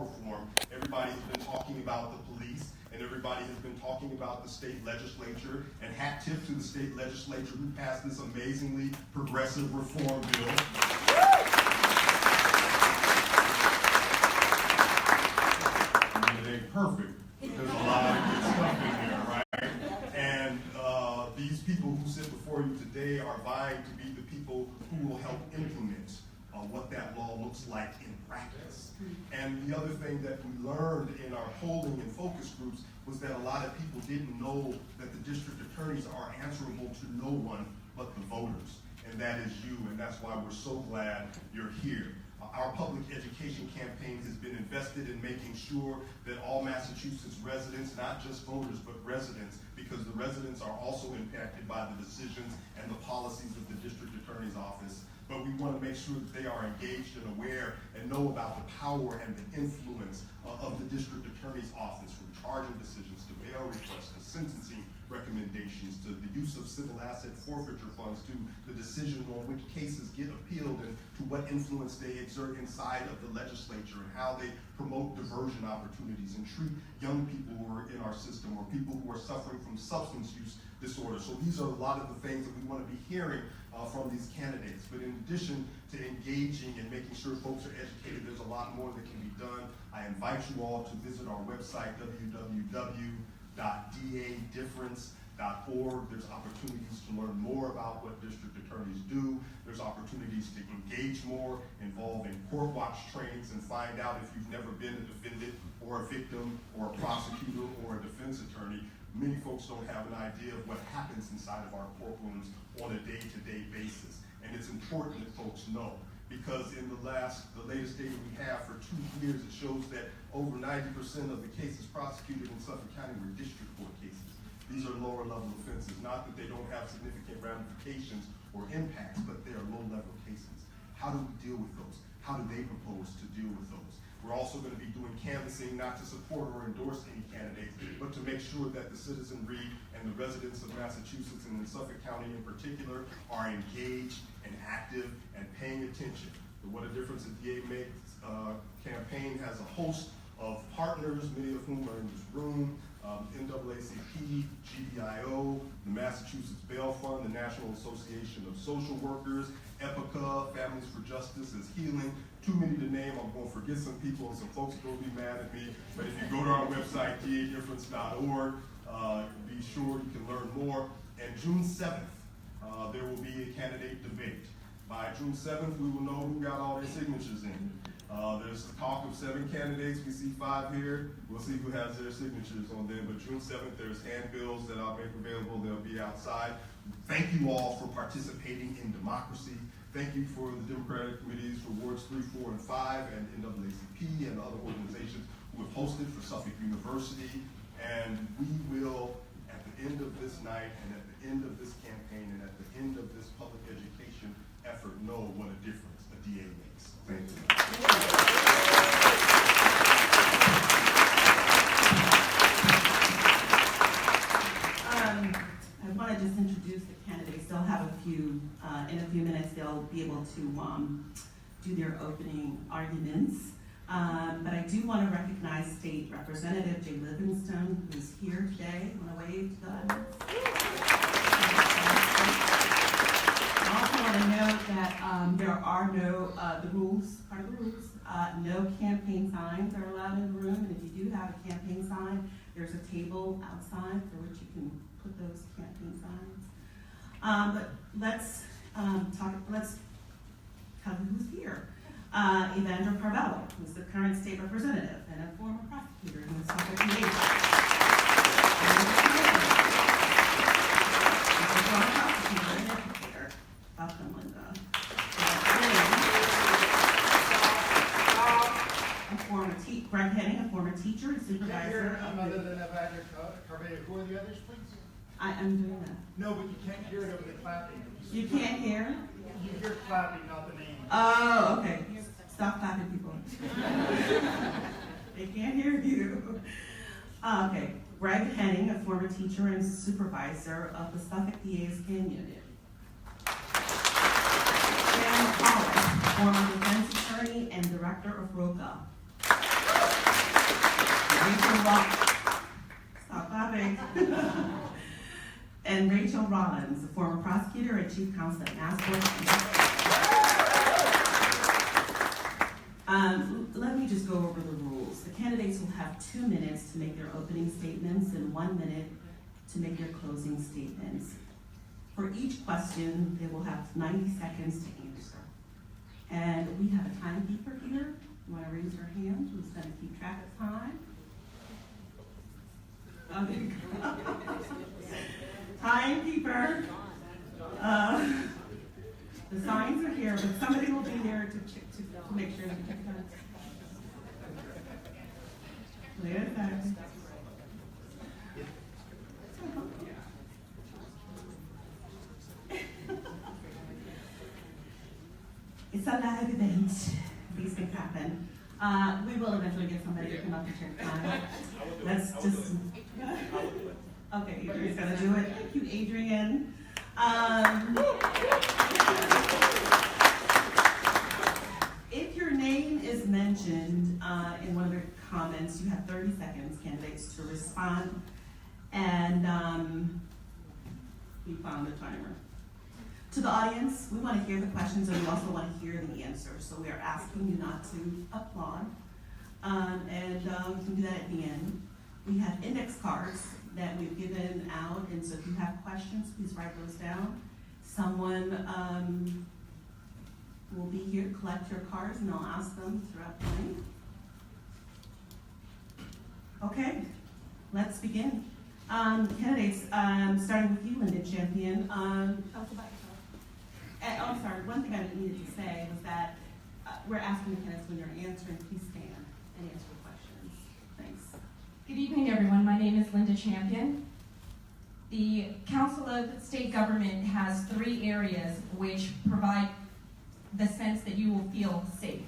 law reform. Everybody has been talking about the police, and everybody has been talking about the state legislature, and hat tip to the state legislature who passed this amazingly progressive reform bill. I mean, it ain't perfect. There's a lot of good stuff in there, right? And these people who sit before you today are vying to be the people who will help implement what that law looks like in practice. And the other thing that we learned in our polling and focus groups was that a lot of people didn't know that the district attorneys are answerable to no one but the voters, and that is you, and that's why we're so glad you're here. Our public education campaign has been invested in making sure that all Massachusetts residents, not just voters, but residents, because the residents are also impacted by the decisions and the policies of the district attorney's office. But we want to make sure that they are engaged and aware and know about the power and the influence of the district attorney's office, from charging decisions to bail requests to sentencing recommendations to the use of civil asset forfeiture funds to the decision on which cases get appealed and to what influence they exert inside of the legislature and how they promote diversion opportunities and treat young people who are in our system or people who are suffering from substance use disorder. So these are a lot of the things that we want to be hearing from these candidates. But in addition to engaging and making sure folks are educated, there's a lot more that can be done. I invite you all to visit our website, www.dadifference.org. There's opportunities to learn more about what district attorneys do. There's opportunities to engage more, involve in court watch trainings, and find out if you've never been a defendant or a victim or a prosecutor or a defense attorney. Many folks don't have an idea of what happens inside of our courtrooms on a day-to-day basis. And it's important that folks know, because in the latest data we have for 2 years, it shows that over 90% of the cases prosecuted in Suffolk County were district court cases. These are lower level offenses, not that they don't have significant ramifications or impacts, but they are low level cases. How do we deal with those? How do they propose to deal with those? We're also going to be doing canvassing, not to support or endorse any candidates, but to make sure that the citizenry and the residents of Massachusetts and in Suffolk County in particular are engaged and active and paying attention. The What a Difference a DA Makes campaign has a host of partners, many of whom are in this room, NAACP, GBIO, the Massachusetts Bail Fund, the National Association of Social Workers, EPICA, Families for Justice is Healing. Too many to name. I'm going to forget some people, and some folks are going to be mad at me. But if you go to our website, dadifference.org, be sure you can learn more. And June 7th, there will be a candidate debate. By June 7th, we will know who got all their signatures in. There's talk of 7 candidates. We see 5 here. We'll see who has their signatures on them. But June 7th, there's handbills that I'll make available. They'll be outside. Thank you all for participating in democracy. Thank you for the Democratic Committees for Wards 3, 4, and 5, and NAACP and other organizations who have hosted for Suffolk University. And we will, at the end of this night, and at the end of this campaign, and at the end of this public education effort, know what a difference a DA makes. Thank you. I want to just introduce the candidates. They'll have a few, in a few minutes, they'll be able to do their opening arguments. But I do want to recognize State Representative Jay Livingstone, who's here today. Want to wave to the audience? I also want to note that there are no, part of the rules, no campaign signs are allowed in the room. And if you do have a campaign sign, there's a table outside for which you can put those campaign signs. But let's tell you who's here. Evandro Carvalho, who's the current state representative and a former prosecutor in the Suffolk PA. Welcome, Linda. Greg Henning, a former teacher and supervisor. Other than Evandro Carvalho, who are the others, please? I'm doing that. No, but you can't hear it over the clapping. You can't hear? You hear clapping, not the name. Oh, okay. Stop clapping, people. They can't hear you. Okay. Greg Henning, a former teacher and supervisor of the Suffolk PA's Unit. Shannon McAuliffe, former defense attorney and director of ROCA. Stop clapping. And Rachael Rollins, the former prosecutor and chief counsel at Massport. Let me just go over the rules. The candidates will have 2 minutes to make their opening statements and 1 minute to make their closing statements. For each question, they will have 90 seconds to answer. And we have a timekeeper here. You want to raise your hand? Who's going to keep track of time? Okay. Timekeeper. The signs are here, but somebody will be there to make sure that you check time. Wait a second. It's a live event. These things happen. We will eventually get somebody to come up and check time. Let's just. Okay, Adrian's gonna do it. Thank you, Adrian. If your name is mentioned in one of the comments, you have 30 seconds, candidates, to respond. And we found the timer. To the audience, we want to hear the questions and we also want to hear the answers. So we are asking you not to applaud. We can do that at the end. We have index cards that we've given out, and so if you have questions, please write those down. Someone will be here to collect your cards, and I'll ask them throughout the night. Okay, let's begin. Candidates, starting with you, Linda Champion. Tell us about yourself. I'm sorry, one thing I needed to say was that we're asking the candidates when you're answering, please stand and answer questions. Thanks. Good evening, everyone. My name is Linda Champion. The Council of State Government has 3 areas which provide the sense that you will feel safe.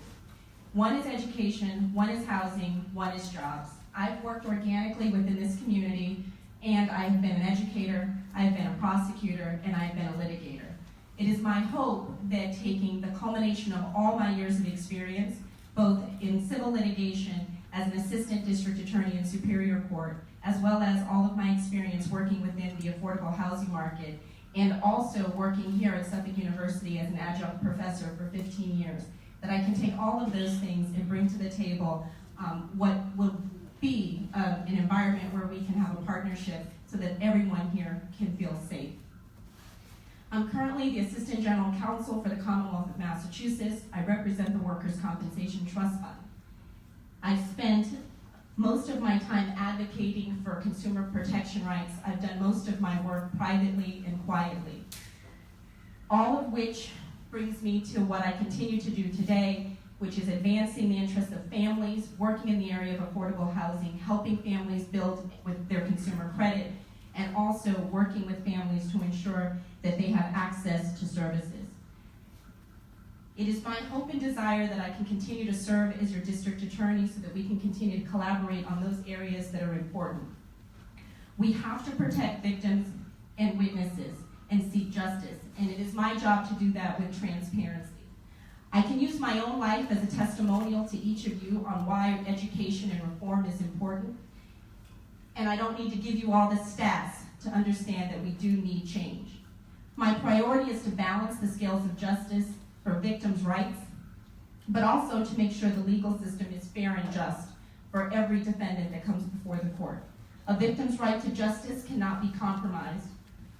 One is education, one is housing, one is jobs. I've worked organically within this community, and I've been an educator, I've been a prosecutor, and I've been a litigator. It is my hope that taking the culmination of all my years of experience, both in civil litigation as an assistant district attorney in Superior Court, as well as all of my experience working within the affordable housing market, and also working here at Suffolk University as an adjunct professor for 15 years, that I can take all of those things and bring to the table what will be an environment where we can have a partnership so that everyone here can feel safe. I'm currently the Assistant General Counsel for the Commonwealth of Massachusetts. I represent the Workers' Compensation Trust Fund. I've spent most of my time advocating for consumer protection rights. I've done most of my work privately and quietly. All of which brings me to what I continue to do today, which is advancing the interests of families, working in the area of affordable housing, helping families build with their consumer credit, and also working with families to ensure that they have access to services. It is my hope and desire that I can continue to serve as your district attorney so that we can continue to collaborate on those areas that are important. We have to protect victims and witnesses and seek justice, and it is my job to do that with transparency. I can use my own life as a testimonial to each of you on why education and reform is important, and I don't need to give you all the stats to understand that we do need change. My priority is to balance the scales of justice for victims' rights, but also to make sure the legal system is fair and just for every defendant that comes before the court. A victim's right to justice cannot be compromised.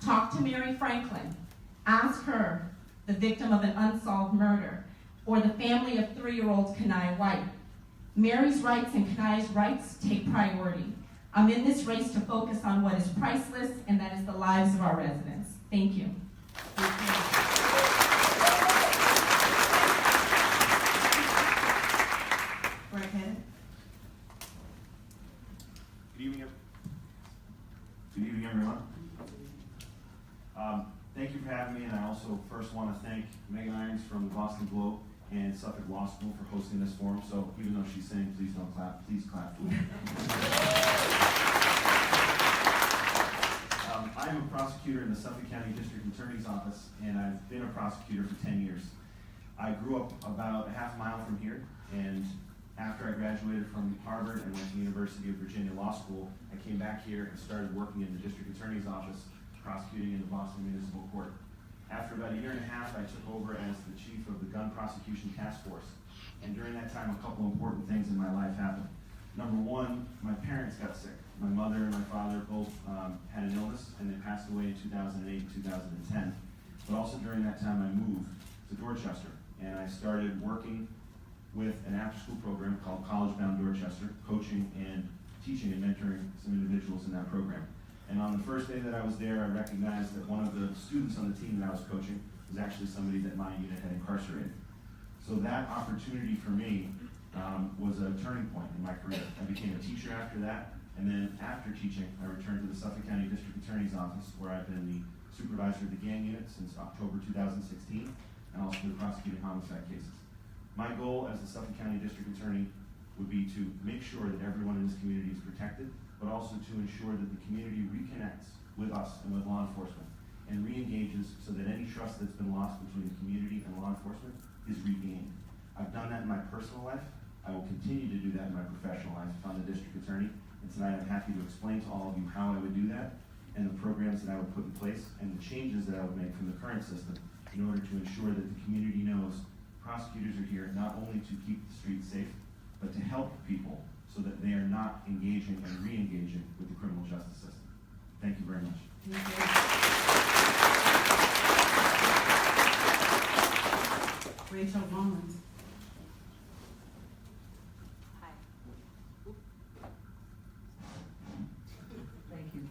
Talk to Mary Franklin. Ask her, the victim of an unsolved murder, or the family of 3-year-old Kanai White. Mary's rights and Kanai's rights take priority. I'm in this race to focus on what is priceless, and that is the lives of our residents. Thank you. Right ahead. Good evening, everyone. Thank you for having me, and I also first want to thank Meghan from the Boston Globe and Suffolk Law School for hosting this forum. So even though she's saying please don't clap, please clap for me. I'm a prosecutor in the Suffolk County District Attorney's Office, and I've been a prosecutor for 10 years. I grew up about a half mile from here, and After I graduated from Harvard and went to University of Virginia Law School, I came back here and started working in the district attorney's office, prosecuting in the Boston Municipal Court. After about a year and a half, I took over as the chief of the gun prosecution task force. And during that time, a couple important things in my life happened. Number one, my parents got sick. My mother and my father both had an illness, and they passed away in 2008 and 2010. But also during that time, I moved to Dorchester, and I started working with an after-school program called College Bound Dorchester, coaching and teaching and mentoring some individuals in that program. And on the first day that I was there, I recognized that one of the students on the team that I was coaching was actually somebody that my unit had incarcerated. So that opportunity for me was a turning point in my career. I became a teacher after that, and then after teaching, I returned to the Suffolk County District Attorney's Office, where I've been the supervisor of the gang unit since October 2016, and also been prosecuting homicide cases. My goal as the Suffolk County District Attorney would be to make sure that everyone in this community is protected, but also to ensure that the community reconnects with us and with law enforcement, and re-engages so that any trust that's been lost between the community and law enforcement is regained. I've done that in my personal life. I will continue to do that in my professional life if I'm the district attorney. And tonight I'm happy to explain to all of you how I would do that, and the programs that I would put in place, and the changes that I would make from the current system in order to ensure that the community knows prosecutors are here not only to keep the streets safe, but to help people so that they are not engaging and re-engaging with the criminal justice system. Thank you very much. Rachael Rollins. Hi. Thank you.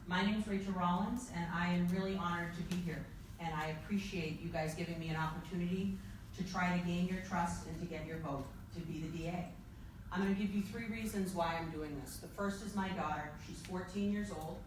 My name is Rachael Rollins, and I am really honored to be here. And I appreciate you guys giving me an opportunity to try to gain your trust and to get your vote to be the DA. I'm going to give you 3 reasons why I'm doing this. The first is my daughter. She's 14 years old,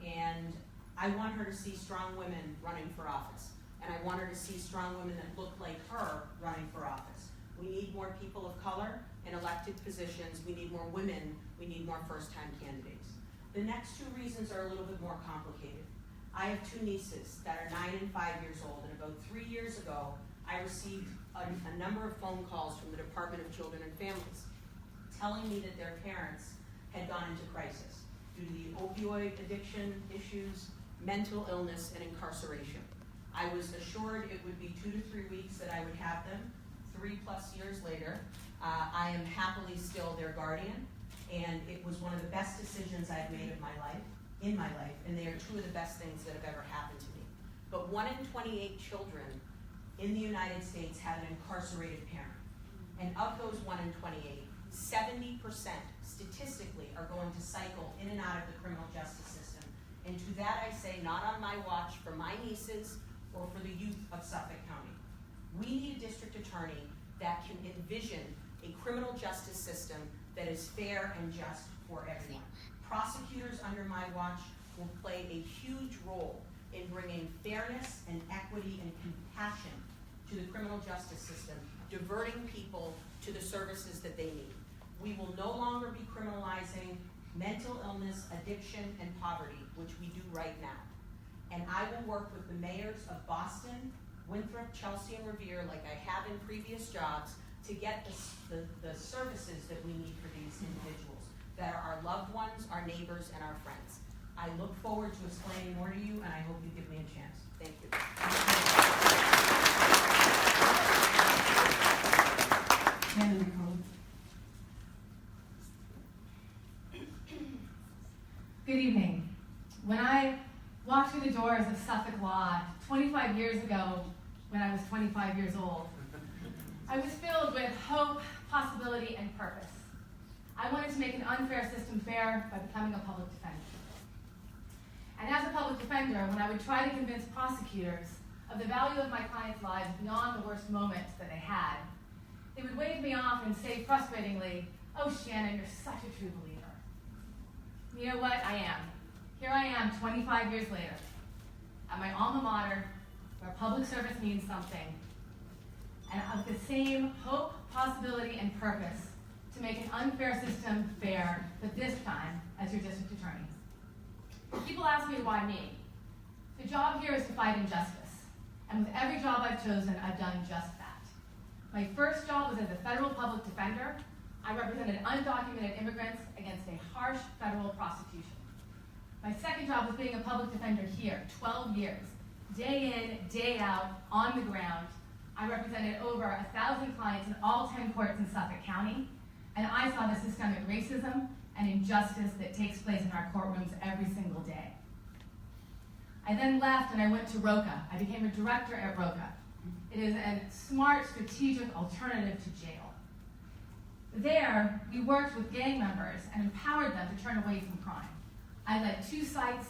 and I want her to see strong women running for office. And I want her to see strong women that look like her running for office. We need more people of color in elected positions. We need more women. We need more first-time candidates. The next 2 reasons are a little bit more complicated. I have 2 nieces that are 9 and 5 years old, and about 3 years ago, I received a number of phone calls from the Department of Children and Families telling me that their parents had gone into crisis due to the opioid addiction issues, mental illness, and incarceration. I was assured it would be 2 to 3 weeks that I would have them. 3+ years later, I am happily still their guardian, and it was one of the best decisions I've made in my life, and they are 2 of the best things that have ever happened to me. But 1 in 28 children in the United States have an incarcerated parent. And of those 1 in 28, 70% statistically are going to cycle in and out of the criminal justice system. And to that I say, not on my watch, for my nieces or for the youth of Suffolk County. We need a district attorney that can envision a criminal justice system that is fair and just for everyone. Prosecutors under my watch will play a huge role in bringing fairness and equity and compassion to the criminal justice system, diverting people to the services that they need. We will no longer be criminalizing mental illness, addiction, and poverty, which we do right now. And I will work with the mayors of Boston, Winthrop, Chelsea, and Revere, like I have in previous jobs, to get the services that we need for these individuals, that are our loved ones, our neighbors, and our friends. I look forward to explaining more to you, and I hope you give me a chance. Thank you. Shannon McAuliffe. Good evening. When I walked through the doors of Suffolk Law 25 years ago, when I was 25 years old, I was filled with hope, possibility, and purpose. I wanted to make an unfair system fair by becoming a public defender. And as a public defender, when I would try to convince prosecutors of the value of my clients' lives beyond the worst moments that they had, they would wave me off and say frustratingly, "Oh, Shannon, you're such a true believer." You know what? I am. Here I am 25 years later, at my alma mater, where public service means something, and with the same hope, possibility, and purpose to make an unfair system fair, but this time as your district attorney. People ask me why me. The job here is to fight injustice, and with every job I've chosen, I've done just that. My first job was as a federal public defender. I represented undocumented immigrants against a harsh federal prosecution. My second job was being a public defender here, 12 years. Day in, day out, on the ground. I represented over 1,000 clients in all 10 courts in Suffolk County, and I saw the systemic racism and injustice that takes place in our courtrooms every single day. I then left and I went to ROCA. I became a director at ROCA. It is a smart, strategic alternative to jail. There, we worked with gang members and empowered them to turn away from crime. I led 2 sites.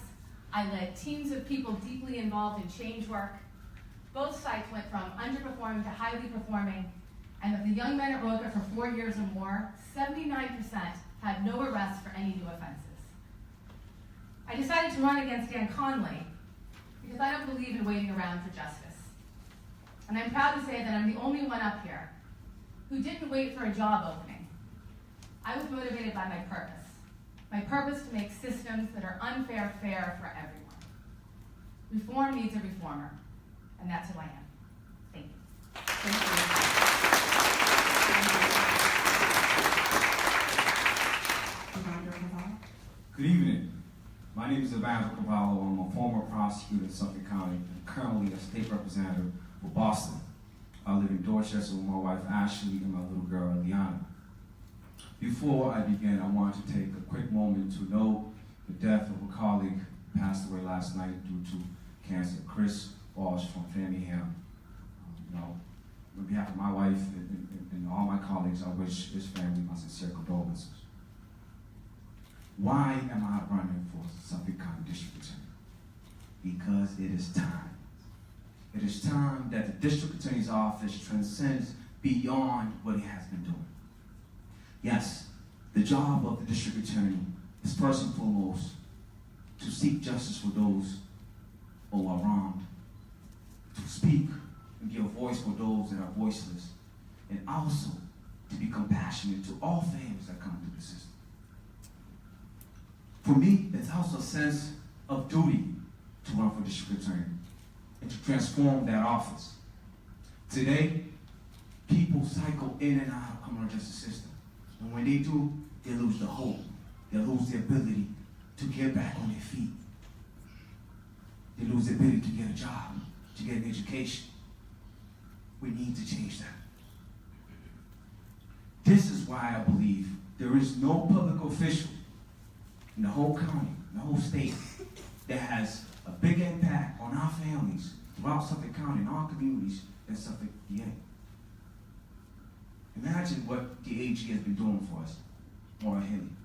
I led teams of people deeply involved in change work. Both sites went from underperforming to highly performing, and of the young men at ROCA for 4 years or more, 79% had no arrests for any new offenses. I decided to run against Dan Conley because I don't believe in waiting around for justice. And I'm proud to say that I'm the only one up here who didn't wait for a job opening. I was motivated by my purpose to make systems that are unfair fair for everyone. Reform needs a reformer, and that's who I am. Thank you. Thank you. Evandro Carvalho. Good evening. My name is Evandro Carvalho. I'm a former prosecutor in Suffolk County and currently a state representative for Boston. I live in Dorchester with my wife Ashley and my little girl Liana. Before I begin, I want to take a quick moment to note the death of a colleague who passed away last night due to cancer, Chris Walsh from Framingham. On behalf of my wife and all my colleagues, I wish his family my sincere condolences. Why am I running for Suffolk County District Attorney? Because it is time. It is time that the District Attorney's Office transcends beyond what it has been doing. Yes, the job of the District Attorney is first and foremost to seek justice for those who are wronged, to speak and give voice for those that are voiceless, and also to be compassionate to all families that come through the system. For me, it's also a sense of duty to run for District Attorney and to transform that office. Today, people cycle in and out of the criminal justice system. And when they do, they lose the hope. They lose the ability to get back on their feet. They lose the ability to get a job, to get an education. We need to change that. This is why I believe there is no public official in the whole county, in the whole state, that has a big impact on our families throughout Suffolk County and our communities than Suffolk DA. Imagine what the AG has been doing for us, Maura Henning.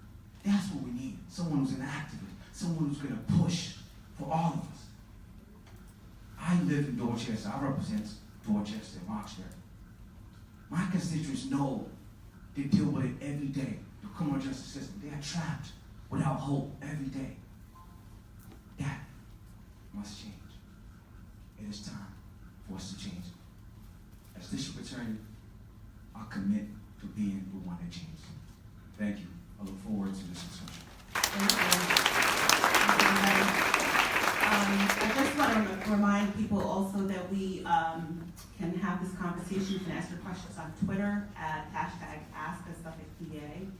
That's what we need. Someone who's an activist, someone who's going to push for all of us. I live in Dorchester. I represent Dorchester and Roxbury. My constituents know they deal with it every day, the criminal justice system. They are trapped without hope every day. That must change. It is time for us to change. As District Attorney, I commit to being the one that changes. Thank you. I look forward to this discussion. Thank you. I just want to remind people also that we can have this conversation. You can ask your questions on Twitter at #AskASuffolkDA.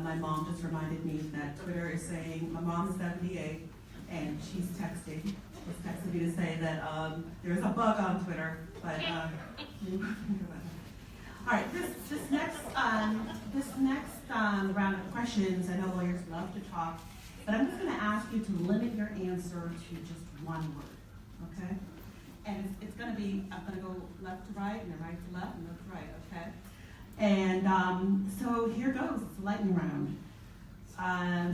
My mom just reminded me that Twitter is saying, my mom is at DA, and she's texting me to say that there's a bug on Twitter, but all right, this next round of questions, I know lawyers love to talk, but I'm just going to ask you to limit your answer to just one word, okay? And it's going to be, I'm going to go left to right, and then right to left, and left to right, okay? And so here goes, it's a lightning round.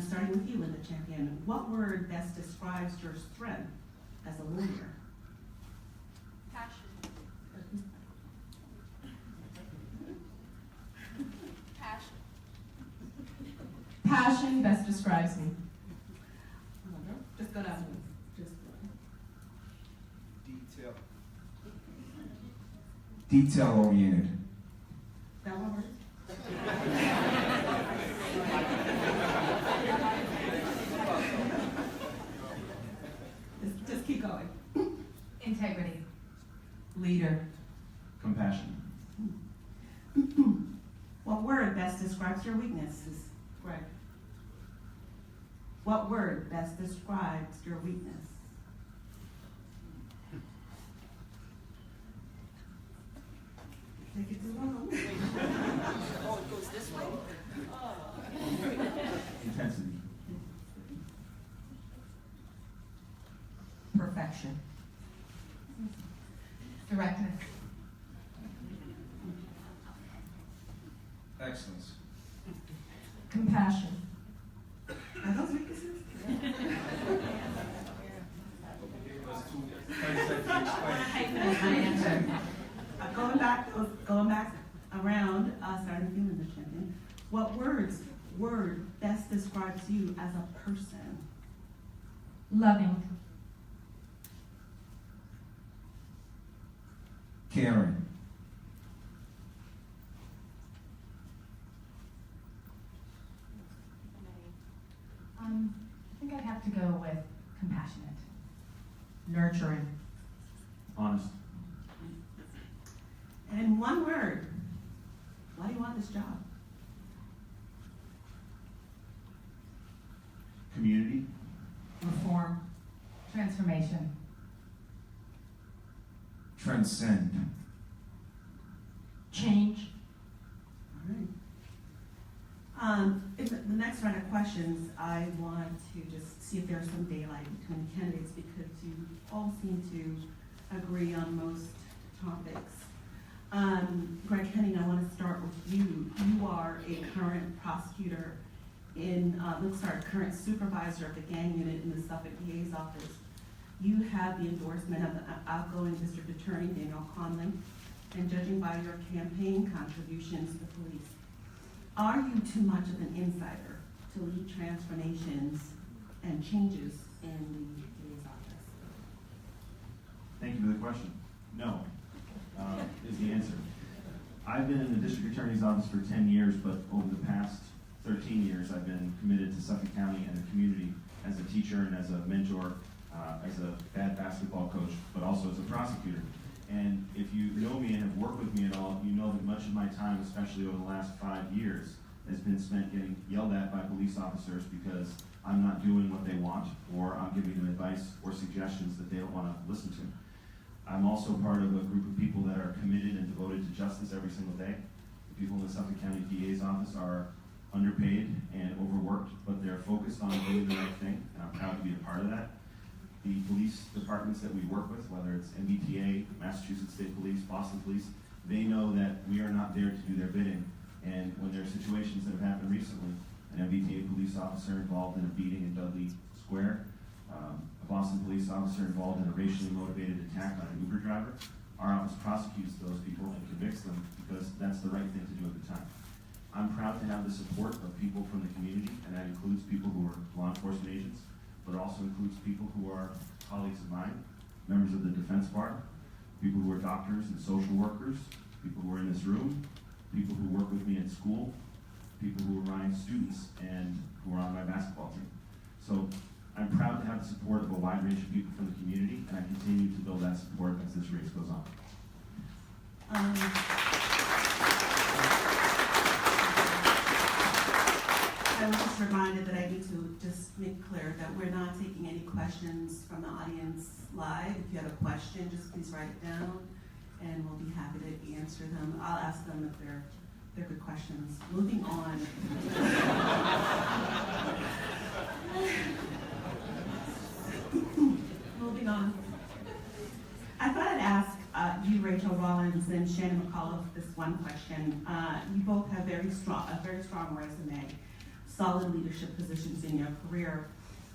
Starting with you, Linda Champion. What word best describes your strength as a lawyer? Passion. Passion. Passion best describes me. Just go down. Just Detail. Detail-oriented. that one word? Just keep going. Integrity. Leader. Compassion. describes your weaknesses, Greg? What word best describes your weakness? Take it too long. Oh, it goes this way? Intensity. Perfection. Directness. Excellence. Compassion. Are those weaknesses? My answer. Going back around, starting with you, Mr. Champion. What word best describes you as a person? Loving. Caring. I think I'd have to go with compassionate. Nurturing. Honest. And one word. Why do you want this job? Community. Reform. Transformation. Transcend. Change. All right. The next round of questions, I want to just see if there's some daylight between the candidates because you all seem to agree on most topics. Greg Henning, I want to start with you. You are a current prosecutor current supervisor of the gang unit in the Suffolk DA's office. You have the endorsement of the outgoing district attorney, Daniel Conley, and judging by your campaign contributions to the police, are you too much of an insider to lead transformations and changes in the DA's office? Thank you for the question. No, is the answer. I've been in the district attorney's office for 10 years, but over the past 13 years, I've been committed to Suffolk County and the community as a teacher and as a mentor, as a bad basketball coach, but also as a prosecutor. And if you know me and have worked with me at all, you know that much of my time, especially over the last 5 years, has been spent getting yelled at by police officers because I'm not doing what they want, or I'm giving them advice or suggestions that they don't want to listen to. I'm also part of a group of people that are committed and devoted to justice every single day. The people in the Suffolk County DA's office are underpaid and overworked, but they're focused on doing the right thing, and I'm proud to be a part of that. The police departments that we work with, whether it's MBTA, Massachusetts State Police, Boston Police, they know that we are not there to do their bidding. And when there are situations that have happened recently, an MBTA police officer involved in a beating in Dudley Square, a Boston police officer involved in a racially motivated attack on an Uber driver, our office prosecutes those people and convicts them because that's the right thing to do at the time. I'm proud to have the support of people from the community, and that includes people who are law enforcement agents, but also includes people who are colleagues of mine, members of the defense bar, people who are doctors and social workers, people who are in this room, people who work with me at school, people who are my students and who are on my basketball team. So I'm proud to have the support of a wide range of people from the community, and I continue to build that support as this race goes on. I was just reminded that I need to just make clear that we're not taking any questions from the audience live. If you have a question, just please write it down, and we'll be happy to answer them. I'll ask them if they're good questions. Moving on. Moving on. I thought I'd ask you, Rachael Rollins, and Shannon McAuliffe, this one question. You both have a very strong resume, solid leadership positions in your career.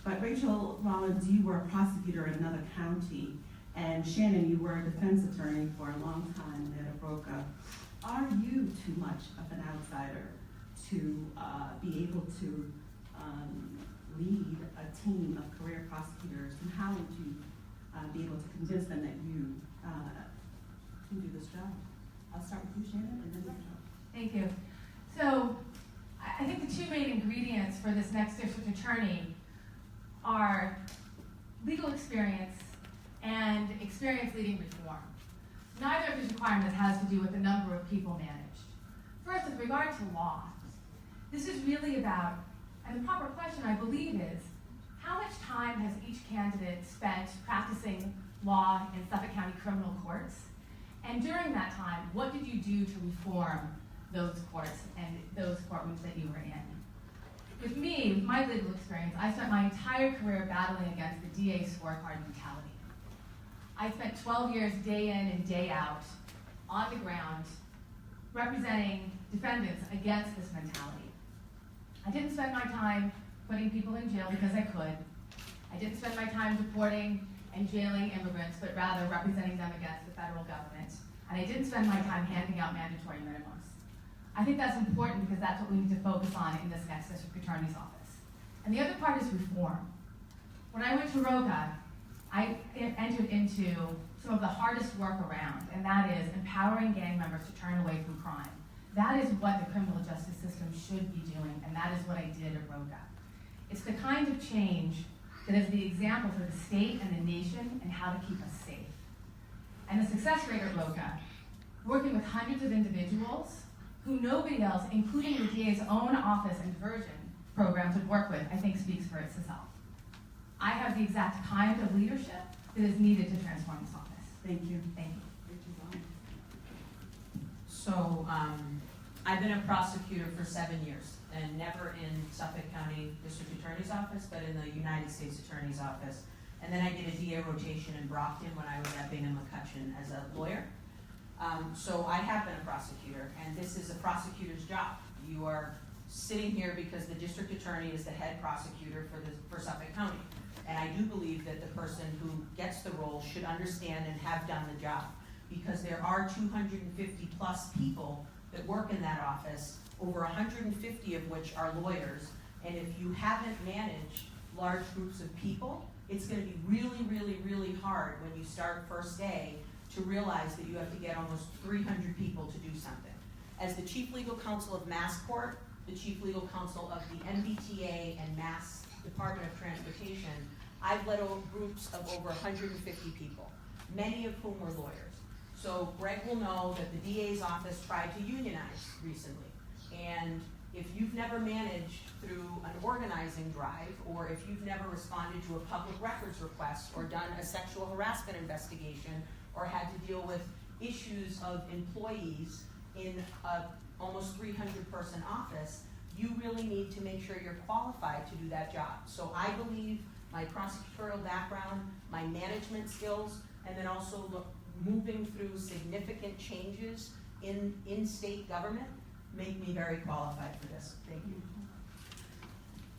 But Rachael Rollins, you were a prosecutor in another county, and Shannon, you were a defense attorney for a long time at Avoca. Are you too much of an outsider to be able to lead a team of career prosecutors, and how would you be able to convince them that you can do this job? I'll start with you, Shannon, and then Rachael. Thank you. So, I think the two main ingredients for this next district attorney are legal experience and experience leading reform. Neither of these requirements has to do with the number of people managed. First, with regard to law, This is really about, and the proper question I believe is, how much time has each candidate spent practicing law in Suffolk County criminal courts? And during that time, what did you do to reform those courts and those courtrooms that you were in? With me, with my legal experience, I spent my entire career battling against the DA scorecard mentality. I spent 12 years day in and day out on the ground representing defendants against this mentality. I didn't spend my time putting people in jail because I could. I didn't spend my time deporting and jailing immigrants, but rather representing them against the federal government. And I didn't spend my time handing out mandatory minimums. I think that's important because that's what we need to focus on in this next district attorney's office. And the other part is reform. When I went to Roca, I entered into some of the hardest work around, and that is empowering gang members to turn away from crime. That is what the criminal justice system should be doing, and that is what I did at Roca. It's the kind of change that is the example for the state and the nation and how to keep us safe. And the success rate at Roca, working with hundreds of individuals who nobody else, including the DA's own office and diversion programs, would work with, I think speaks for itself. I have the exact kind of leadership that is needed to transform this office. Thank you. Thank you. So, I've been a prosecutor for 7 years, and never in Suffolk County District Attorney's Office, but in the United States Attorney's Office. And then I did a DA rotation in Brockton when I was at Bingham McCutcheon as a lawyer. So I have been a prosecutor, and this is a prosecutor's job. You are sitting here because the district attorney is the head prosecutor for Suffolk County. And I do believe that the person who gets the role should understand and have done the job, because there are 250 plus people that work in that office, over 150 of which are lawyers. And if you haven't managed large groups of people, it's going to be really, really, really hard when you start first day to realize that you have to get almost 300 people to do something. As the Chief Legal Counsel of Massport, the Chief Legal Counsel of the MBTA and Mass Department of Transportation, I've led groups of over 150 people, many of whom were lawyers. So Greg will know that the DA's office tried to unionize recently. And if you've never managed through an organizing drive, or if you've never responded to a public records request, or done a sexual harassment investigation, or had to deal with issues of employees in a almost 300-person office, you really need to make sure you're qualified to do that job. So I believe my prosecutorial background, my management skills, and then also moving through significant changes in state government make me very qualified for this. Thank you.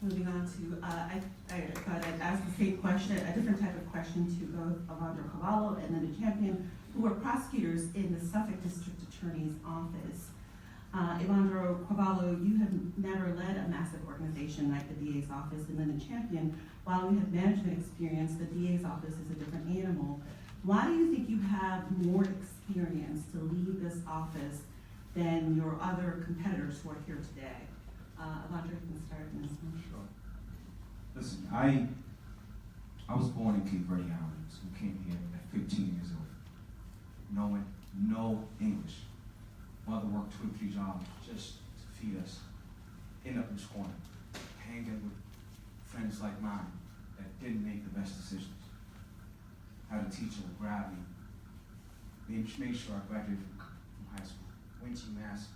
Moving on to, I thought I'd ask the same question, a different type of question to both Evandro Carvalho and then the champion, who are prosecutors in the Suffolk District Attorney's Office. Evandro Carvalho, you have never led a massive organization like the DA's office, and then the champion, while you have management experience, the DA's office is a different animal. Why do you think you have more experience to lead this office than your other competitors who are here today? Evandro, you can start in this one. Sure. Listen, I was born in Cape Verde Islands and came here at 15 years old, knowing no English. Mother worked 2 or 3 jobs just to feed us. End up in this corner, hanging with friends like mine that didn't make the best decisions. Had a teacher would grab me, made sure I graduated from high school. Went to Mass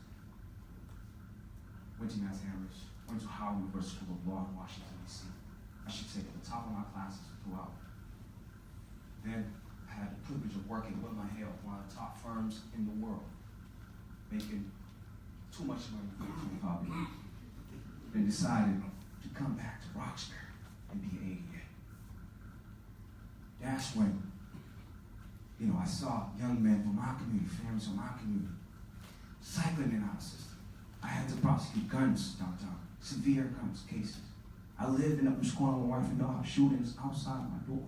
Amherst, went to Howard University School of Law in Washington, D.C. I should say at the top of my classes throughout. Then I had the privilege of working with my help, one of the top firms in the world, making too much money for the hobby. Then decided to come back to Roxbury and be an ADA. That's when, I saw young men from my community, families from my community, cycling in our system. I had to prosecute guns downtown, severe guns cases. I lived in Upper Square with my wife and daughter, shootings outside my door.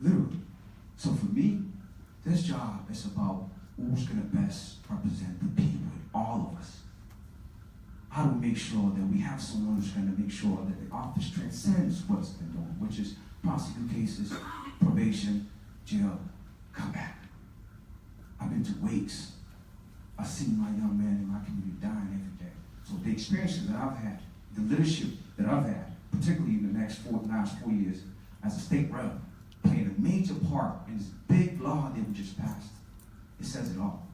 Literally. So for me, this job is about who's going to best represent the people, all of us. How do we make sure that we have someone who's going to make sure that the office transcends what it's been doing, which is prosecute cases, probation, jail, come back. I've been to wakes. I've seen my young men in my community dying every day. So the experiences that I've had, the leadership that I've had, particularly in the last 4 years, as a state rep, playing a major part in this big law that we just passed. It says it all.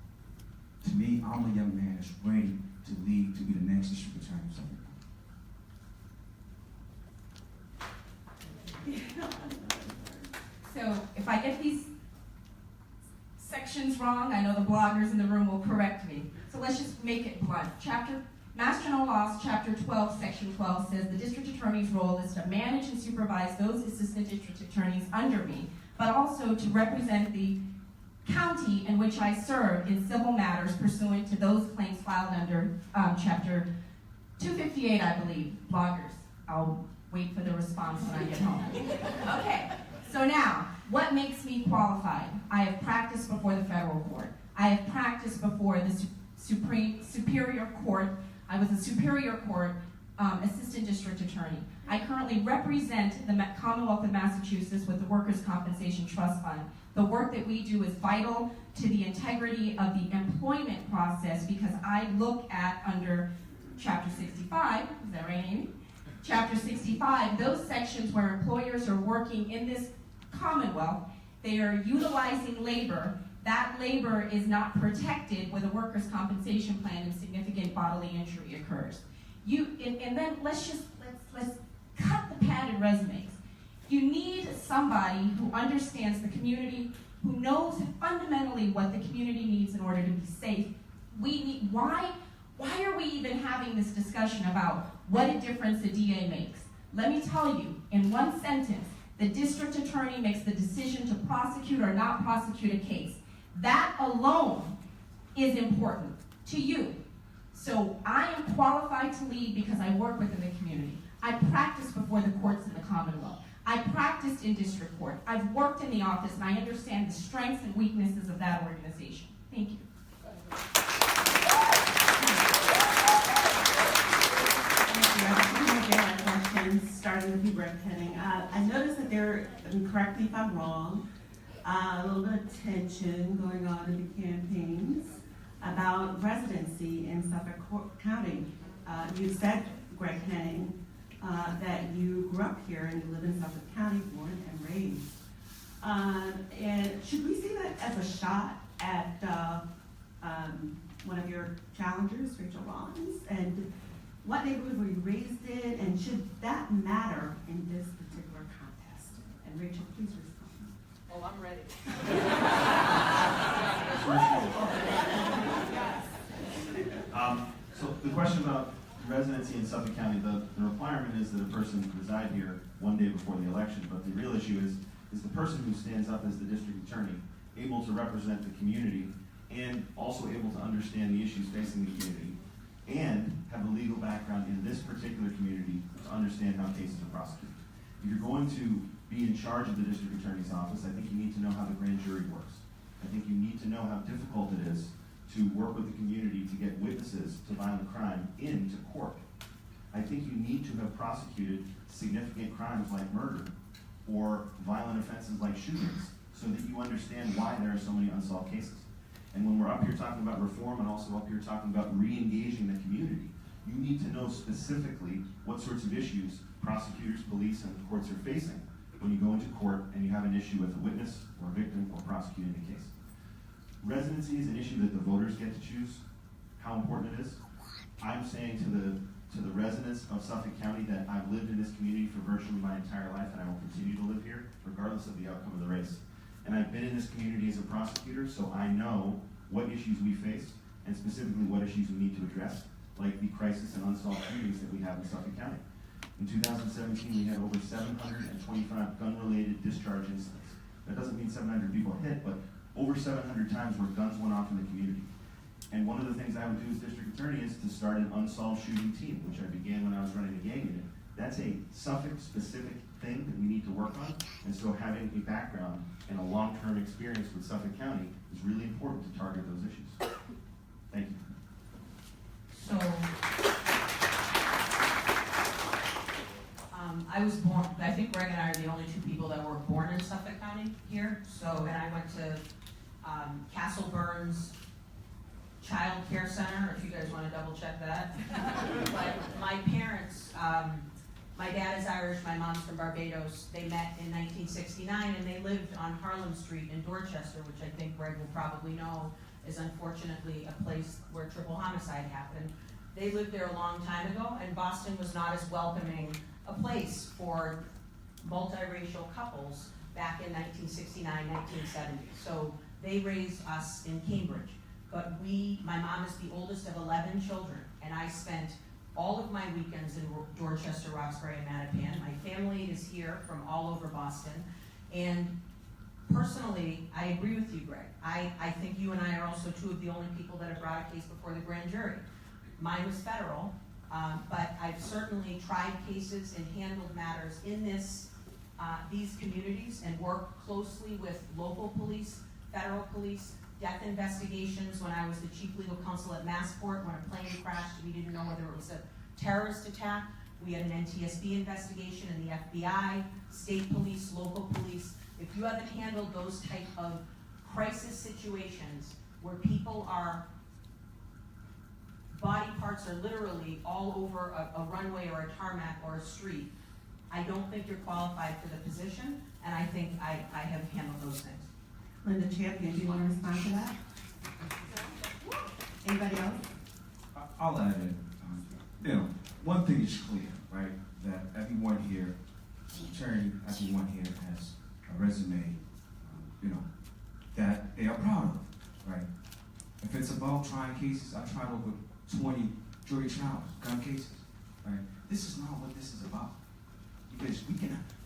To me, I'm a young man that's ready to lead to be the next district attorney of Suffolk. So if I get these sections wrong, I know the bloggers in the room will correct me. So let's just make it blunt. Mass General Laws, Chapter 12, Section 12 says the district attorney's role is to manage and supervise those assistant district attorneys under me, but also to represent the county in which I serve in civil matters pursuant to those claims filed under Chapter 258, I believe. Bloggers, I'll wait for the response when I get home. Okay, so now, what makes me qualified? I have practiced before the federal court. I have practiced before the Superior Court. I was a Superior Court Assistant District Attorney. I currently represent the Commonwealth of Massachusetts with the Workers' Compensation Trust Fund. The work that we do is vital to the integrity of the employment process because I look at under Chapter 65, is that right, Amy? Chapter 65, those sections where employers are working in this Commonwealth, they are utilizing labor. That labor is not protected with a workers' compensation plan and significant bodily injury occurs. And then let's cut the padded resumes. You need somebody who understands the community, who knows fundamentally what the community needs in order to be safe. Why are we even having this discussion about what a difference a DA makes? Let me tell you, in one sentence, the district attorney makes the decision to prosecute or not prosecute a case. That alone is important to you. So I am qualified to lead because I work within the community. I practice before the courts in the Commonwealth. I practiced in district court. I've worked in the office and I understand the strengths and weaknesses of that organization. Thank you. Questions, starting with you, Greg Henning. I noticed that there, and correct me if I'm wrong, a little bit of tension going on in the campaigns about residency in Suffolk County. You said, Greg Henning, that you grew up here and you live in Suffolk County, born and raised. And should we see that as a shot at one of your challengers, Rachael Rollins? And what neighborhood were you raised in? And should that matter in this particular contest? And Rachael, please respond. Oh, I'm ready. So the question about residency in Suffolk County, the requirement is that a person reside here one day before the election, but the real issue is the person who stands up as the district attorney able to represent the community and also able to understand the issues facing the community and have a legal background in this particular community to understand how cases are prosecuted. If you're going to be in charge of the district attorney's office, I think you need to know how the grand jury works. I think you need to know how difficult it is to work with the community to get witnesses to violent crime into court. I think you need to have prosecuted significant crimes like murder or violent offenses like shootings so that you understand why there are so many unsolved cases. And when we're up here talking about reform and also up here talking about re-engaging the community, you need to know specifically what sorts of issues prosecutors, police, and the courts are facing when you go into court and you have an issue with a witness or a victim or prosecuting a case. Residency is an issue that the voters get to choose how important it is. I'm saying to the residents of Suffolk County that I've lived in this community for virtually my entire life and I will continue to live here regardless of the outcome of the race. And I've been in this community as a prosecutor, so I know what issues we face and specifically what issues we need to address, like the crisis and unsolved shootings that we have in Suffolk County. In 2017, we had over 725 gun-related discharge incidents. That doesn't mean 700 people hit, but over 700 times where guns went off in the community. And one of the things I would do as district attorney is to start an unsolved shooting team, which I began when I was running a gang unit. That's a Suffolk-specific thing that we need to work on. And so having a background and a long-term experience with Suffolk County is really important to target those issues. Thank you. So, I was born, I think Greg and I are the only two people that were born in Suffolk County here. So, and I went to Castle Burns Child Care Center, if you guys want to double check that. my parents, my dad is Irish, my mom's from Barbados. They met in 1969 and they lived on Harlem Street in Dorchester, which I think Greg will probably know is unfortunately a place where triple homicide happened. They lived there a long time ago, and Boston was not as welcoming a place for multiracial couples back in 1969, 1970. So they raised us in Cambridge. But my mom is the oldest of 11 children, and I spent all of my weekends in Dorchester, Roxbury, and Mattapan. My family is here from all over Boston. And personally, I agree with you, Greg. I think you and I are also two of the only people that have brought a case before the grand jury. Mine was federal, but I've certainly tried cases and handled matters in these communities and worked closely with local police, federal police, death investigations. When I was the chief legal counsel at Massport, when a plane crashed, we didn't know whether it was a terrorist attack. We had an NTSB investigation in the FBI, state police, local police. If you haven't handled those type of crisis situations where people are, body parts are literally all over a runway or a tarmac or a street, I don't think you're qualified for the position, and I think I have handled those things. Linda Champion, do you want to respond to that? Anybody else? I'll add in, one thing is clear, right? That everyone here, attorney, everyone here has a resume, that they are proud of, right? If it's about trying cases, I've tried over 20 jury trials, gun cases, right? This is not what this is about. Because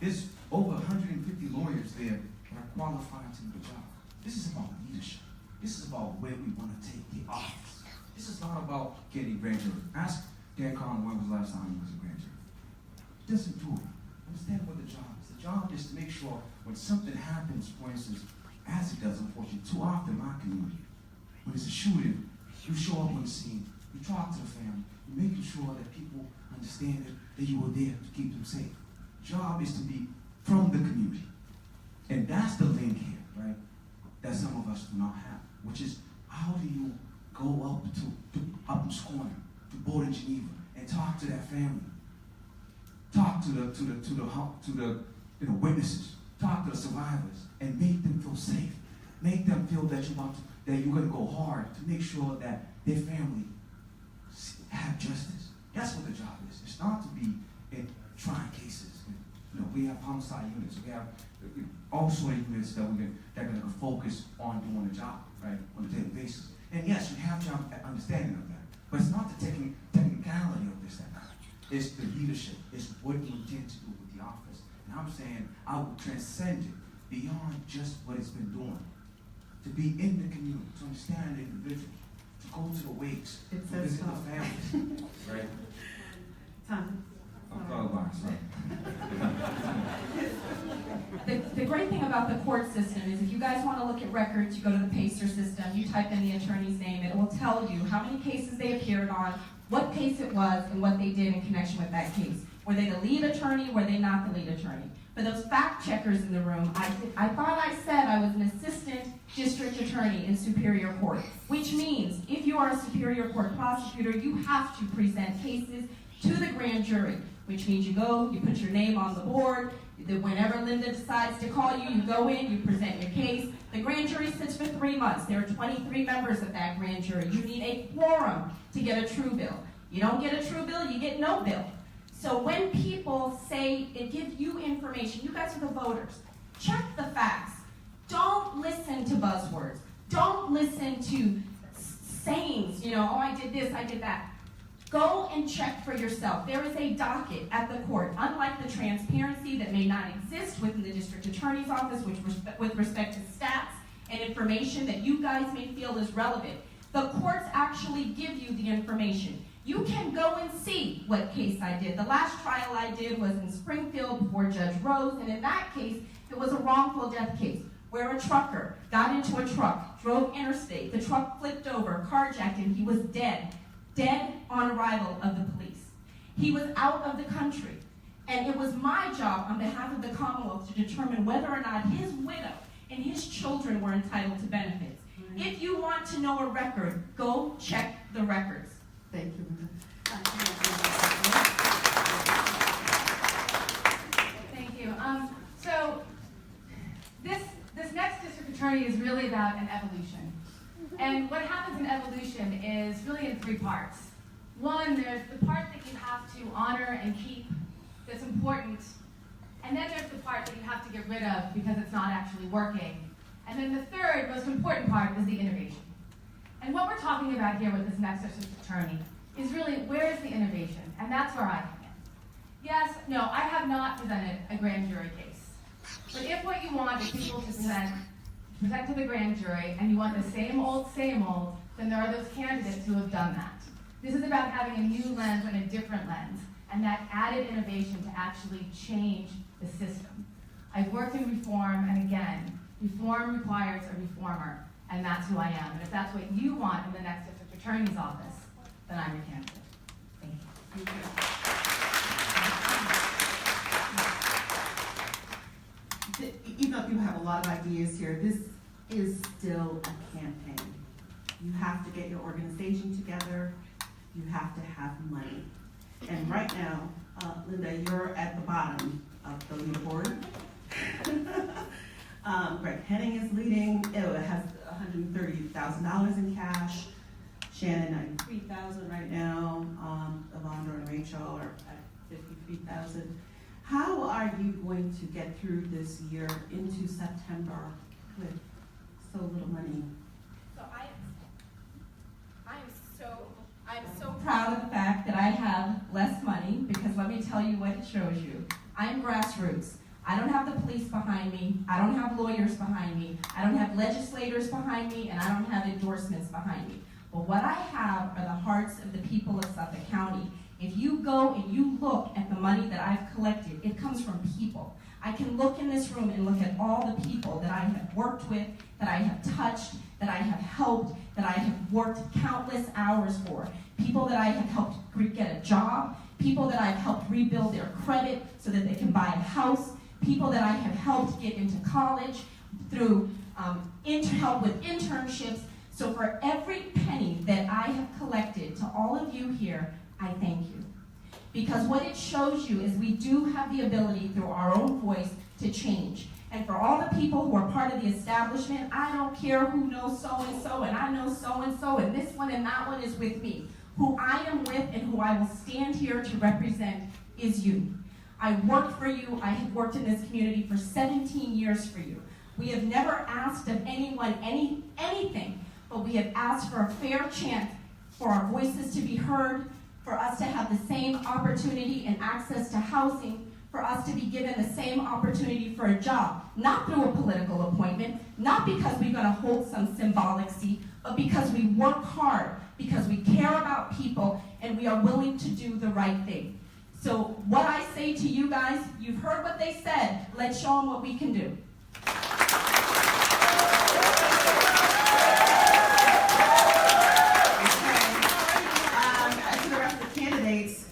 there's over 150 lawyers there that are qualified to do the job. This is about leadership. This is about where we want to take the office. This is not about getting grand jury. Ask Dan Carlin when was the last time he was a grand jury. He doesn't do it. Understand what the job is. The job is to make sure when something happens, for instance, as it does, unfortunately, too often in my community, when it's a shooting, you show up on the scene, you talk to the family, you're making sure that people understand that you were there to keep them safe. Job is to be from the community. And that's the link here, right? That some of us do not have, which is how do you go up to Upham's Corner, to Board in Geneva, and talk to that family, talk to the witnesses, talk to the survivors, and make them feel safe, make them feel that you're going to go hard to make sure that their family have justice. That's what the job is. It's not to be in trying cases. We have homicide units. We have all sorts of units that are going to focus on doing the job, right, on a daily basis. And yes, you have to have an understanding of that. But it's not the technicality of this. It's the leadership. It's what you intend to do with the office. And I'm saying I will transcend it beyond just what it's been doing. To be in the community, to understand the individual, to go to the wakes, to visit the families, right? Tom. The great thing about the court system is if you guys want to look at records, you go to the PACER system, you type in the attorney's name, it will tell you how many cases they appeared on, what case it was, and what they did in connection with that case. Were they the lead attorney? Were they not the lead attorney? For those fact checkers in the room, I thought I said I was an assistant district attorney in Superior Court, which means if you are a Superior Court prosecutor, you have to present cases to the grand jury, which means you go, you put your name on the board, whenever Linda decides to call you, you go in, you present your case. The grand jury sits for 3 months. There are 23 members of that grand jury. You need a quorum to get a true bill. You don't get a true bill, you get no bill. So when people say it gives you information, you guys are the voters, check the facts. Don't listen to buzzwords. Don't listen to sayings, oh, I did this, I did that. Go and check for yourself. There is a docket at the court. Unlike the transparency that may not exist within the district attorney's office, which with respect to stats and information that you guys may feel is relevant, the courts actually give you the information. You can go and see what case I did. The last trial I did was in Springfield before Judge Rose, and in that case, it was a wrongful death case where a trucker got into a truck, drove interstate, the truck flipped over, carjacked him, he was dead on arrival of the police. He was out of the country, and it was my job on behalf of the Commonwealth to determine whether or not his widow and his children were entitled to benefits. If you want to know a record, go check the records. Thank you. is really about an evolution. And what happens in evolution is really in three parts. One, there's the part that you have to honor and keep, that's important. And then there's the part that you have to get rid of because it's not actually working. And then the third, most important part, is the innovation. And what we're talking about here with this next district attorney is really, where is the innovation? And that's where I come in. Yes, no, I have not presented a grand jury case. But if what you want is people to present to the grand jury, and you want the same old, then there are those candidates who have done that. This is about having a new lens and a different lens, and that added innovation to actually change the system. I've worked in reform, and again, reform requires a reformer, and that's who I am. And if that's what you want in the next district attorney's office, then I'm your candidate. Thank you. Even though you have a lot of ideas here, this is still a campaign. You have to get your organization together. You have to have money. And right now, Linda, you're at the bottom of the leaderboard. Greg Henning is leading. It has $130,000 in cash. Shannon, $93,000 right now. Evandro and Rachael are at $53,000. How are you going to get through this year into September with so little money? So I'm so Proud of the fact that I have less money, because let me tell you what it shows you. I'm grassroots. I don't have the police behind me. I don't have lawyers behind me. I don't have legislators behind me, and I don't have endorsements behind me. But what I have are the hearts of the people of Suffolk County. If you go and you look at the money that I've collected, it comes from people. I can look in this room and look at all the people that I have worked with, that I have touched, that I have helped, that I have worked countless hours for. People that I have helped get a job, people that I've helped rebuild their credit so that they can buy a house, people that I have helped get into college through help with internships. So for every penny that I have collected, to all of you here, I thank you. Because what it shows you is we do have the ability through our own voice to change. And for all the people who are part of the establishment, I don't care who knows so-and-so, and I know so-and-so, and this one and that one is with me. Who I am with and who I will stand here to represent is you. I worked for you. I have worked in this community for 17 years for you. We have never asked of anyone anything, but we have asked for a fair chance for our voices to be heard, for us to have the same opportunity and access to housing, for us to be given the same opportunity for a job, not through a political appointment, not because we're going to hold some symbolic seat, but because we work hard, because we care about people, and we are willing to do the right thing. So what I say to you guys, you've heard what they said, let's show them what we can do.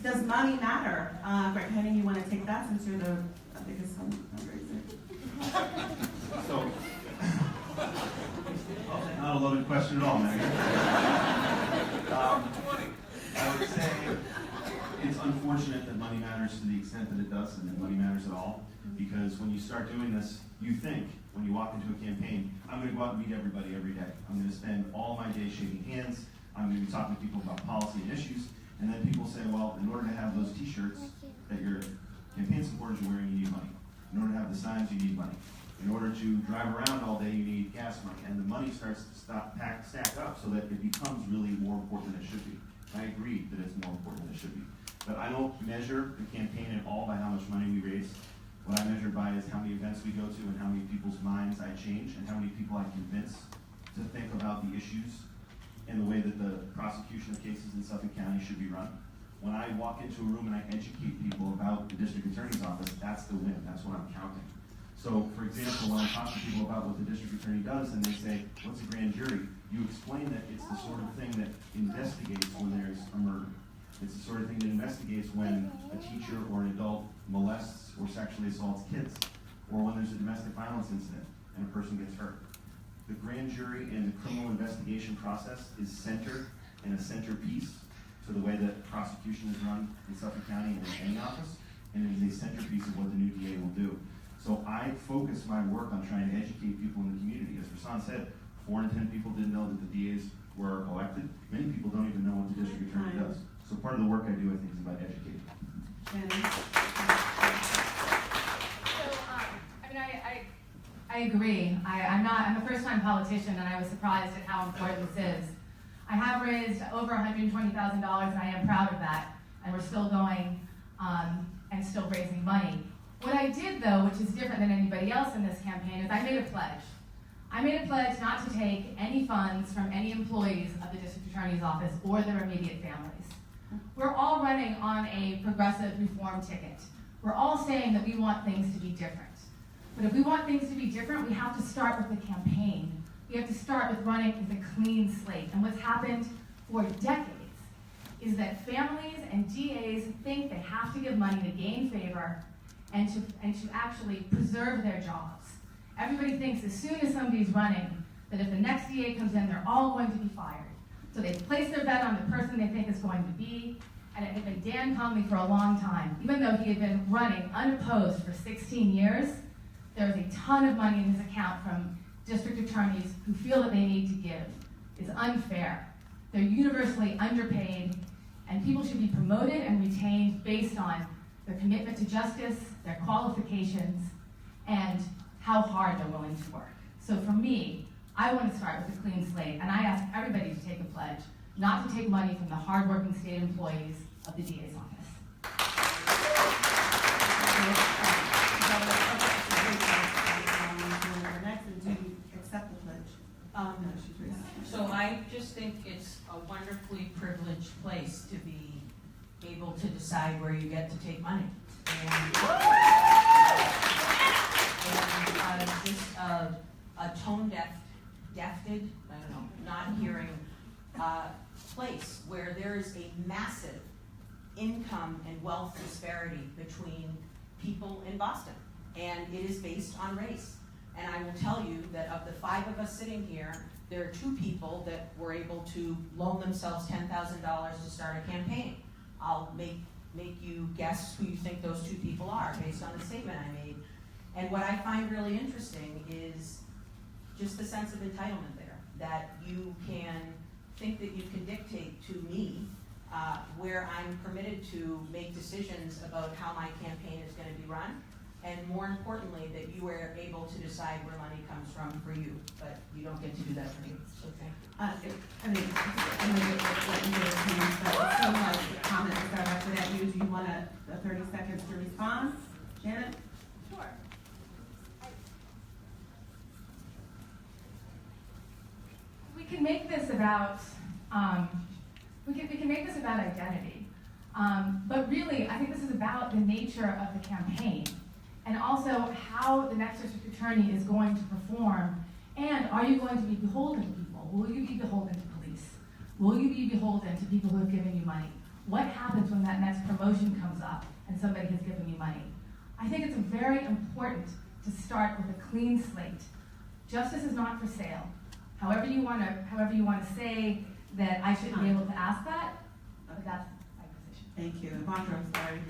Does money matter? Greg Henning, you want to take that since you're the biggest fundraiser? So, not a loaded question at all, Meghan. I would say it's unfortunate that money matters to the extent that it does, and that money matters at all. Because when you start doing this, you think, when you walk into a campaign, I'm going to go out and meet everybody every day. I'm going to spend all my day shaking hands. I'm going to be talking to people about policy and issues. And then people say, well, in order to have those t-shirts that your campaign supporters are wearing, you need money. In order to have the signs, you need money. In order to drive around all day, you need gas money. And the money starts to stack up so that it becomes really more important than it should be. I agree that it's more important than it should be. But I don't measure the campaign at all by how much money we raise. What I measure by is how many events we go to and how many people's minds I change and how many people I convince to think about the issues and the way that the prosecution of cases in Suffolk County should be run. When I walk into a room and I educate people about the district attorney's office, that's the win. That's what I'm counting. So, for example, when I talk to people about what the district attorney does and they say, what's a grand jury? You explain that it's the sort of thing that investigates when there's a murder. It's the sort of thing that investigates when a teacher or an adult molests or sexually assaults kids, or when there's a domestic violence incident and a person gets hurt. The grand jury and the criminal investigation process is centered and a centerpiece to the way that prosecution is run in Suffolk County and in any office, and it is a centerpiece of what the new DA will do. So I focus my work on trying to educate people in the community. As Rahsaan said, 4 in 10 people didn't know that the DAs were elected. Many people don't even know what the district attorney does. So part of the work I do, I think, is about educating. I agree. I'm a first-time politician, and I was surprised at how important this is. I have raised over $120,000, and I am proud of that. And we're still going and still raising money. What I did, though, which is different than anybody else in this campaign, is I made a pledge. I made a pledge not to take any funds from any employees of the district attorney's office or their immediate families. We're all running on a progressive reform ticket. We're all saying that we want things to be different. But if we want things to be different, we have to start with the campaign. We have to start with running with a clean slate. And what's happened for decades is that families and DAs think they have to give money to gain favor and to actually preserve their jobs. Everybody thinks as soon as somebody's running, that if the next DA comes in, they're all going to be fired. So they place their bet on the person they think is going to be, and it had been Dan Conley for a long time. Even though he had been running unopposed for 16 years, there is a ton of money in his account from district attorneys who feel that they need to give. It's unfair. They're universally underpaid, and people should be promoted and retained based on their commitment to justice, their qualifications, and how hard they're willing to work. So for me, I want to start with a clean slate, and I ask everybody to take a pledge not to take money from the hardworking state employees of the DA's office. Next, and do you accept the pledge? So I just think it's a wonderfully privileged place to be able to decide where you get to take money. And just a tone-deafed, not hearing place where there is a massive income and wealth disparity between people in Boston. And it is based on race. And I will tell you that of the 5 of us sitting here, there are 2 people that were able to loan themselves $10,000 to start a campaign. I'll make you guess who you think those 2 people are based on the statement I made. And what I find really interesting is just the sense of entitlement there, that you can think that you can dictate to me where I'm permitted to make decisions about how my campaign is going to be run, and more importantly, that you are able to decide where money comes from for you, but you don't get to do that for me. So thank you. I'm going to let you get a chance, but it seems like the comment is directed at you. Do you want a 30 seconds to respond? Shannon? Sure. We can make this about we can make this about identity, but really, I think this is about the nature of the campaign, and also how the next district attorney is going to perform. And are you going to be beholden to people? Will you be beholden to police? Will you be beholden to people who have given you money? What happens when that next promotion comes up and somebody has given you money? I think it's very important to start with a clean slate. Justice is not for sale. However you want to say that I shouldn't be able to ask that, but that's my position. Thank you. Evandro, I'm sorry.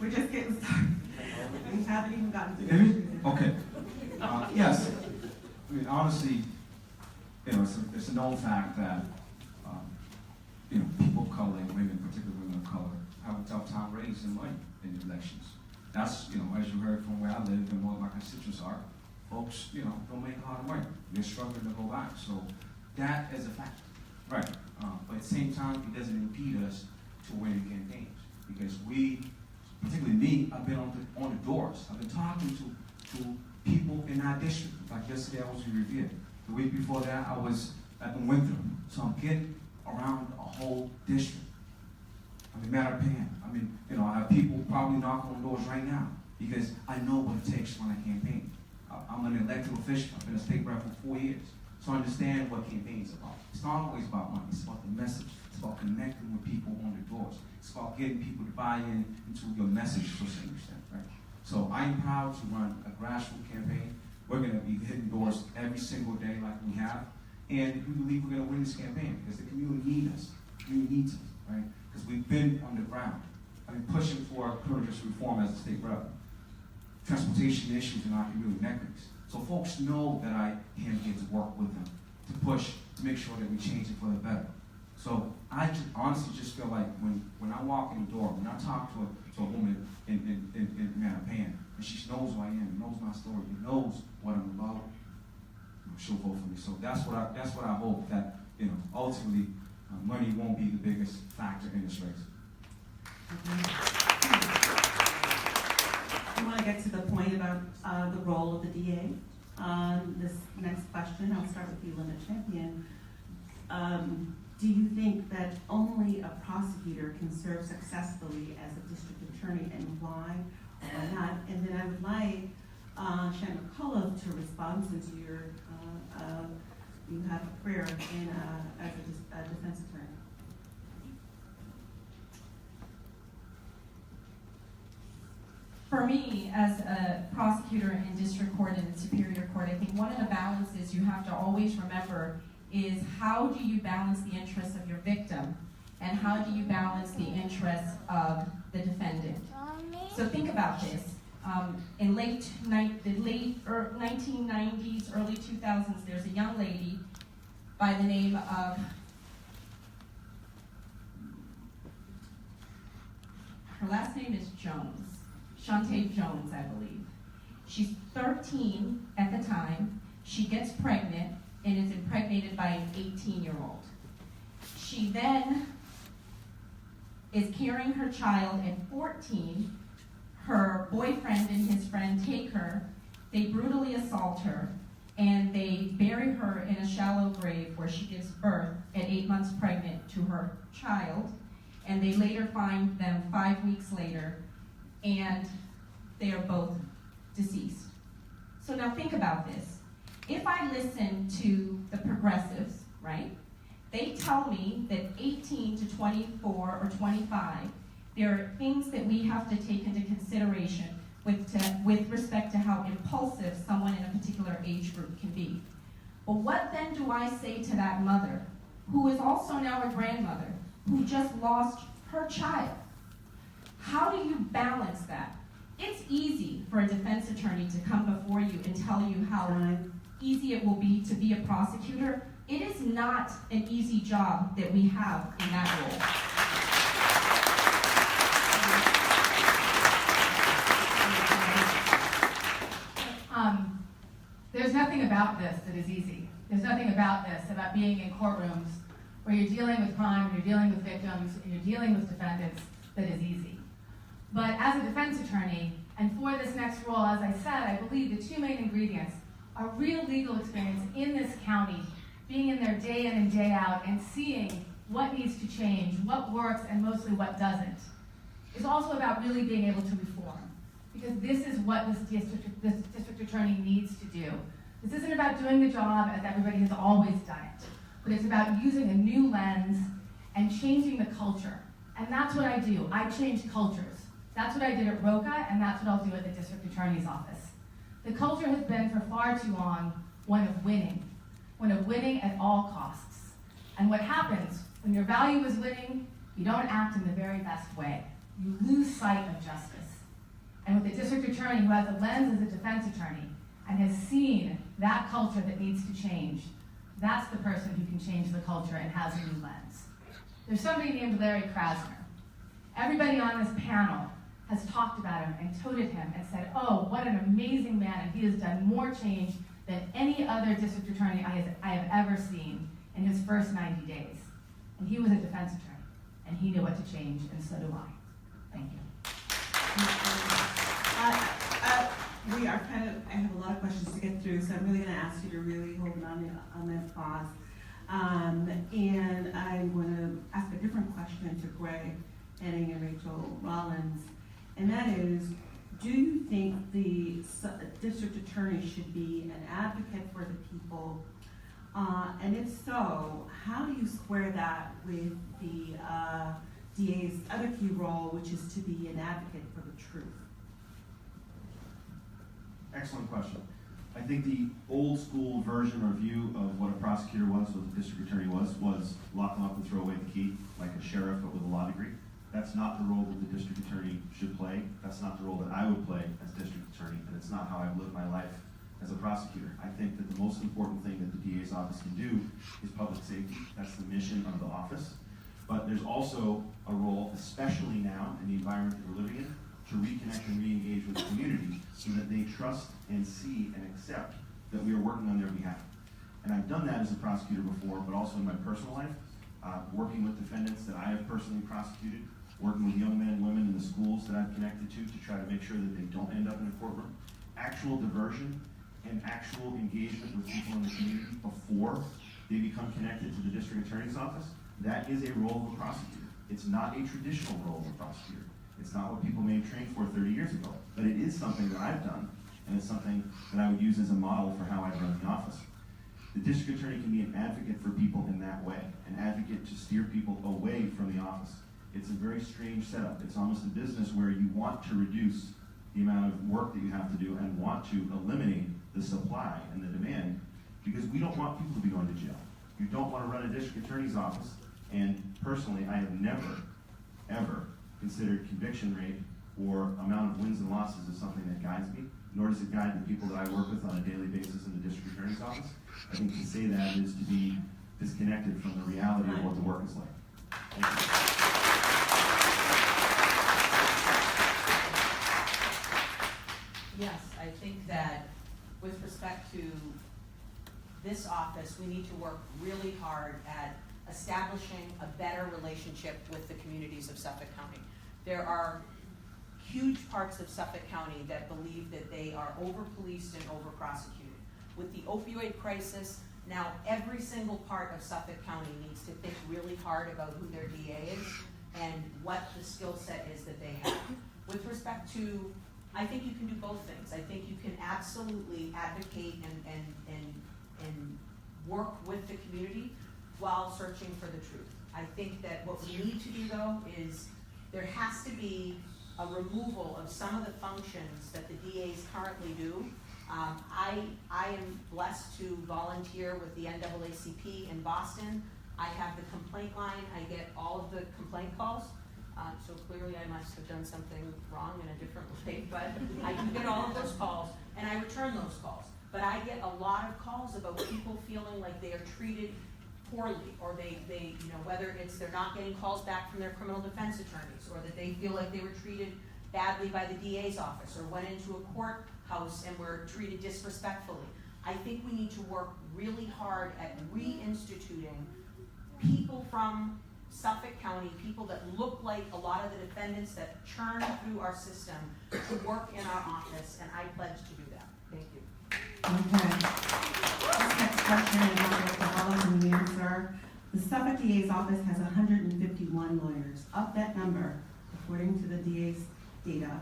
We're just getting started. We haven't even gotten to the issues. Okay. Yes. I mean, honestly, it's a known fact that people of color and women, particularly women of color, have a tough time raising money in elections. That's, as you heard from where I live and what my constituents are, folks, don't make a lot of money. They're struggling to go back. So that is a fact. Right. But at the same time, it doesn't impede us to winning campaigns. Because we, particularly me, I've been on the doors. I've been talking to people in our district. Like yesterday, I was in Revere. The week before that, I was at the Winthrop. So I'm getting around a whole district. I mean, matter of opinion. I mean, I have people probably knocking on doors right now because I know what it takes when I campaign. I'm an elected official. I've been a state rep for 4 years. So I understand what campaigns are about. It's not always about money. It's about the message. It's about connecting with people on the doors. It's about getting people to buy into your message to a certain extent, right? So I am proud to run a grassroots campaign. We're going to be hitting doors every single day like we have. And we believe we're going to win this campaign because the community needs us. The community needs us, right? Because we've been on the ground. I been pushing for criminal justice reform as a state rep. Transportation issues in our community, networks. So folks know that I am here to work with them, to push, to make sure that we change it for the better. So I honestly just feel like when I walk in the door, when I talk to a woman in Mattapan, and she knows who I am, knows my story, and knows what I'm about, she'll vote for me. So that's what I hope, that ultimately money won't be the biggest factor in this race. I want to get to the point about the role of the DA. This next question, I'll start with you, Linda Champion. Do you think that only a prosecutor can serve successfully as a district attorney, and why or not? And then I would like Shannon McAuliffe to respond, since you have a career as a defense attorney. For me, as a prosecutor in district court and in superior court, I think one of the balances you have to always remember is, how do you balance the interests of your victim, and how do you balance the interests of the defendant? So think about this. In the late 1990s, early 2000s, there's a young lady by the name of, her last name is Jones, Shantae Jones, I believe. She's 13 at the time. She gets pregnant and is impregnated by an 18-year-old. She then is carrying her child at 14. Her boyfriend and his friend take her, they brutally assault her, and they bury her in a shallow grave where she gives birth at 8 months pregnant to her child, and they later find them 5 weeks later, and they are both deceased. So now think about this. If I listen to the progressives, right, they tell me that 18 to 24 or 25, there are things that we have to take into consideration with respect to how impulsive someone in a particular age group can be. But what then do I say to that mother, who is also now a grandmother, who just lost her child? How do you balance that? It's easy for a defense attorney to come before you and tell you how easy it will be to be a prosecutor. It is not an easy job that we have in that role. There's nothing about this that is easy. There's nothing about this, about being in courtrooms where you're dealing with crime, you're dealing with victims, and you're dealing with defendants, that is easy. But as a defense attorney, and for this next role, as I said, I believe the two main ingredients are real legal experience in this county, being in there day in and day out, and seeing what needs to change, what works, and mostly what doesn't. It's also about really being able to reform, because this is what this district attorney needs to do. This isn't about doing the job as everybody has always done it, but it's about using a new lens and changing the culture. And that's what I do. I change cultures. That's what I did at ROCA, and that's what I'll do at the district attorney's office. The culture has been for far too long one of winning at all costs. And what happens when your value is winning, you don't act in the very best way. You lose sight of justice. And with a district attorney who has a lens as a defense attorney and has seen that culture that needs to change, that's the person who can change the culture and has a new lens. There's somebody named Larry Krasner. Everybody on this panel has talked about him and touted him and said, oh, what an amazing man, and he has done more change than any other district attorney I have ever seen in his first 90 days. And he was a defense attorney, and he knew what to change, and so do I. Thank you. I have a lot of questions to get through, so I'm really going to ask you to really hold on that pause. And I'm going to ask a different question to Greg, Henning, and Rachael Rollins, and that is, do you think the district attorney should be an advocate for the people? And if so, how do you square that with the DA's other key role, which is to be an advocate for the truth? Excellent question. I think the old school version or view of what a prosecutor was, what the district attorney was lock them up and throw away the key, like a sheriff but with a law degree. That's not the role that the district attorney should play. That's not the role that I would play as district attorney, and it's not how I've lived my life as a prosecutor. I think that the most important thing that the DA's office can do is public safety. That's the mission of the office. But there's also a role, especially now in the environment that we're living in, to reconnect and re-engage with the community so that they trust and see and accept that we are working on their behalf. And I've done that as a prosecutor before, but also in my personal life, working with defendants that I have personally prosecuted, working with young men and women in the schools that I've connected to try to make sure that they don't end up in a courtroom. Actual diversion and actual engagement with people in the community before they become connected to the district attorney's office, that is a role of a prosecutor. It's not a traditional role of a prosecutor. It's not what people may have trained for 30 years ago, but it is something that I've done, and it's something that I would use as a model for how I run the office. The district attorney can be an advocate for people in that way, an advocate to steer people away from the office. It's a very strange setup. It's almost a business where you want to reduce the amount of work that you have to do and want to eliminate the supply and the demand, because we don't want people to be going to jail. You don't want to run a district attorney's office, and personally, I have never, ever considered conviction rate or amount of wins and losses as something that guides me, nor does it guide the people that I work with on a daily basis in the district attorney's office. I think to say that is to be disconnected from the reality of what the work is like. Thank you. Yes, I think that with respect to this office, we need to work really hard at establishing a better relationship with the communities of Suffolk County. There are huge parts of Suffolk County that believe that they are over-policed and over-prosecuted. With the opioid crisis, now every single part of Suffolk County needs to think really hard about who their DA is and what the skill set is that they have. With respect to, I think you can do both things. I think you can absolutely advocate and work with the community while searching for the truth. I think that what we need to do, though, is there has to be a removal of some of the functions that the DAs currently do. I am blessed to volunteer with the NAACP in Boston. I have the complaint line. I get all of the complaint calls. So clearly I must have done something wrong in a different way, but I do get all of those calls, and I return those calls. But I get a lot of calls about people feeling like they are treated poorly, or they whether it's they're not getting calls back from their criminal defense attorneys, or that they feel like they were treated badly by the DA's office, or went into a courthouse and were treated disrespectfully. I think we need to work really hard at reinstituting people from Suffolk County, people that look like a lot of the defendants that churn through our system, to work in our office, and I pledge to do that. Thank you. Okay. This next question is on Dr. Rollins and the answer. The Suffolk DA's office has 151 lawyers. Of that number, according to the DA's data,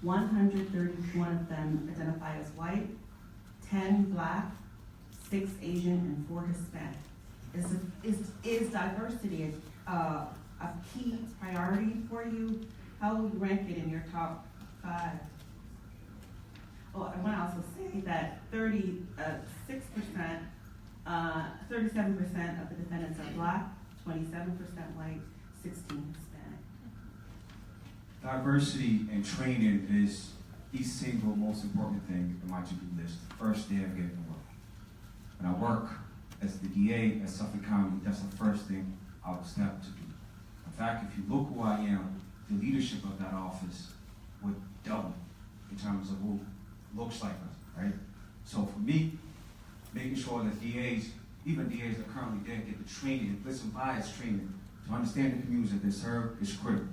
131 of them identify as white, 10 black, 6 Asian, and 4 Hispanic. Is diversity a key priority for you? How would you rank it in your top 5? Well, I want to also say that 37% of the defendants are black, 27% white, 16 Hispanic. Diversity and training is the single most important thing in my to-do list. First day of getting to work. When I work as the DA at Suffolk County, that's the first thing I would step to do. In fact, if you look who I am, the leadership of that office would double in terms of who looks like us, right? So for me, making sure that DAs, even DAs that currently didn't get the training, implicit bias training, to understand the communities that they serve is critical.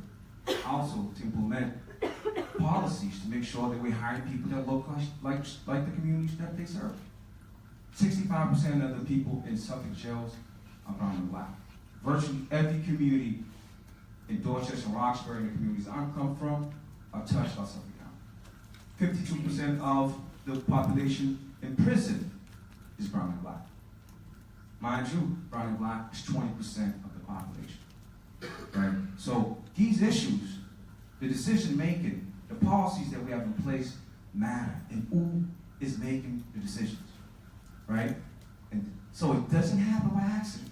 Also, to implement policies to make sure that we're hiring people that look like the communities that they serve. 65% of the people in Suffolk jails are brown and black. Virtually every community in Dorchester and Roxbury and the communities I come from are touched by Suffolk County. 52% of the population in prison is brown and black. Mind you, brown and black is 20% of the population. Right? So these issues, the decision making, the policies that we have in place matter, and who is making the decisions. Right? And so it doesn't happen by accident.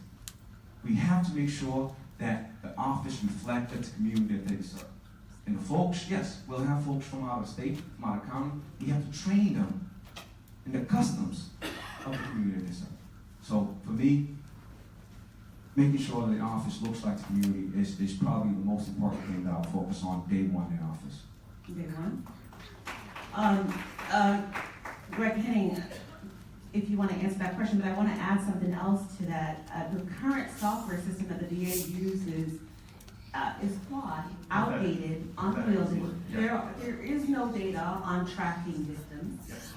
We have to make sure that the office office reflect the community that they serve. And the folks, yes, we'll have folks from out of state, from out of county. We have to train them in the customs of the community they serve. So for me, making sure that the office looks like the community is probably the most important thing that I'll focus on day one in office. Day one. Greg Henning, if you want to answer that question, but I want to add something else to that. The current software system that the DA uses is flawed, outdated, unwieldy. Yeah. There is no data on tracking victims. Yes.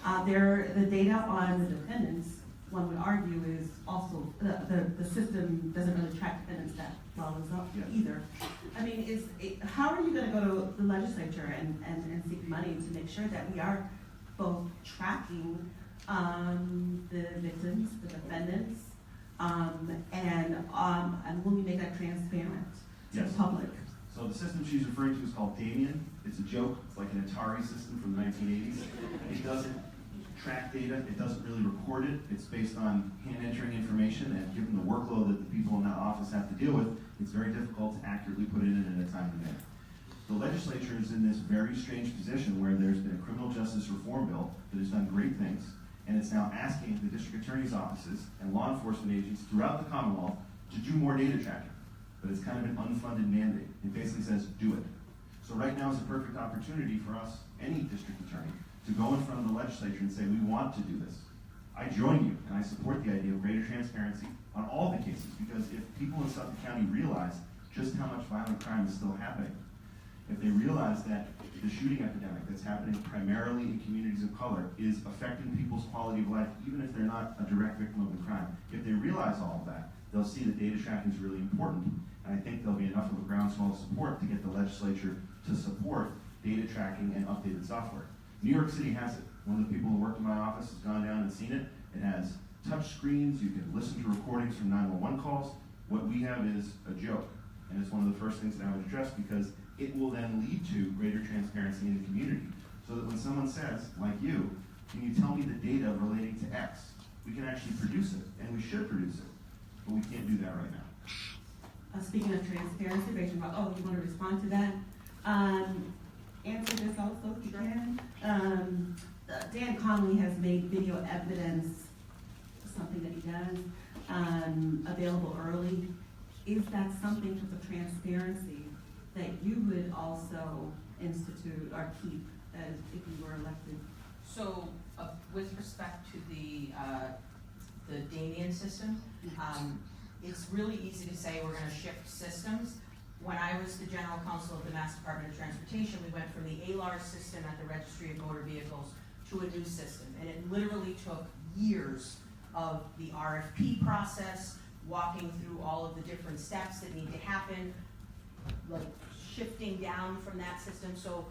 The data on the defendants, one would argue, is also, the system doesn't really track defendants that well as well Yeah. either. I mean, how are you going to go to the legislature and seek money to make sure that we are both tracking the victims, the defendants, and will we make that transparent to Yes. the public? So the system she's referring to is called Damien. It's a joke. It's like an Atari system from the 1980s. It doesn't track data. It doesn't really record it. It's based on hand entering information, and given the workload that the people in that office have to deal with, it's very difficult to accurately put it in a timely manner. The legislature is in this very strange position where there's been a criminal justice reform bill that has done great things, and it's now asking the district attorney's offices and law enforcement agents throughout the Commonwealth to do more data tracking. But it's kind of an unfunded mandate. It basically says, do it. So right now is a perfect opportunity for us, any district attorney, to go in front of the legislature and say, we want to do this. I join you, and I support the idea of greater transparency on all the cases, because if people in Suffolk County realize just how much violent crime is still happening, if they realize that the shooting epidemic that's happening primarily in communities of color is affecting people's quality of life, even if they're not a direct victim of the crime, if they realize all of that, they'll see that data tracking is really important. And I think there'll be enough of a groundswell of support to get the legislature to support data tracking and updated software. New York City has it. One of the people who worked in my office has gone down and seen it. It has touch screens. You can listen to recordings from 911 calls. What we have is a joke. And it's one of the first things that I would address, because it will then lead to greater transparency in the community. So that when someone says, like you, can you tell me the data relating to X? We can actually produce it, and we should produce it. But we can't do that right now. Speaking of transparency, Rachel, you want to respond to that? Answer this also if you can. Dan Connolly has made video evidence, something that he does, available early. Is that something for the transparency that you would also institute or keep as if you were elected? So, with respect to the Damien system, it's really easy to say we're going to shift systems. When I was the general counsel of the Mass Department of Transportation, we went from the ALAR system at the Registry of Motor Vehicles to a new system. And it literally took years of the RFP process, walking through all of the different steps that need to happen, like shifting down from that system. So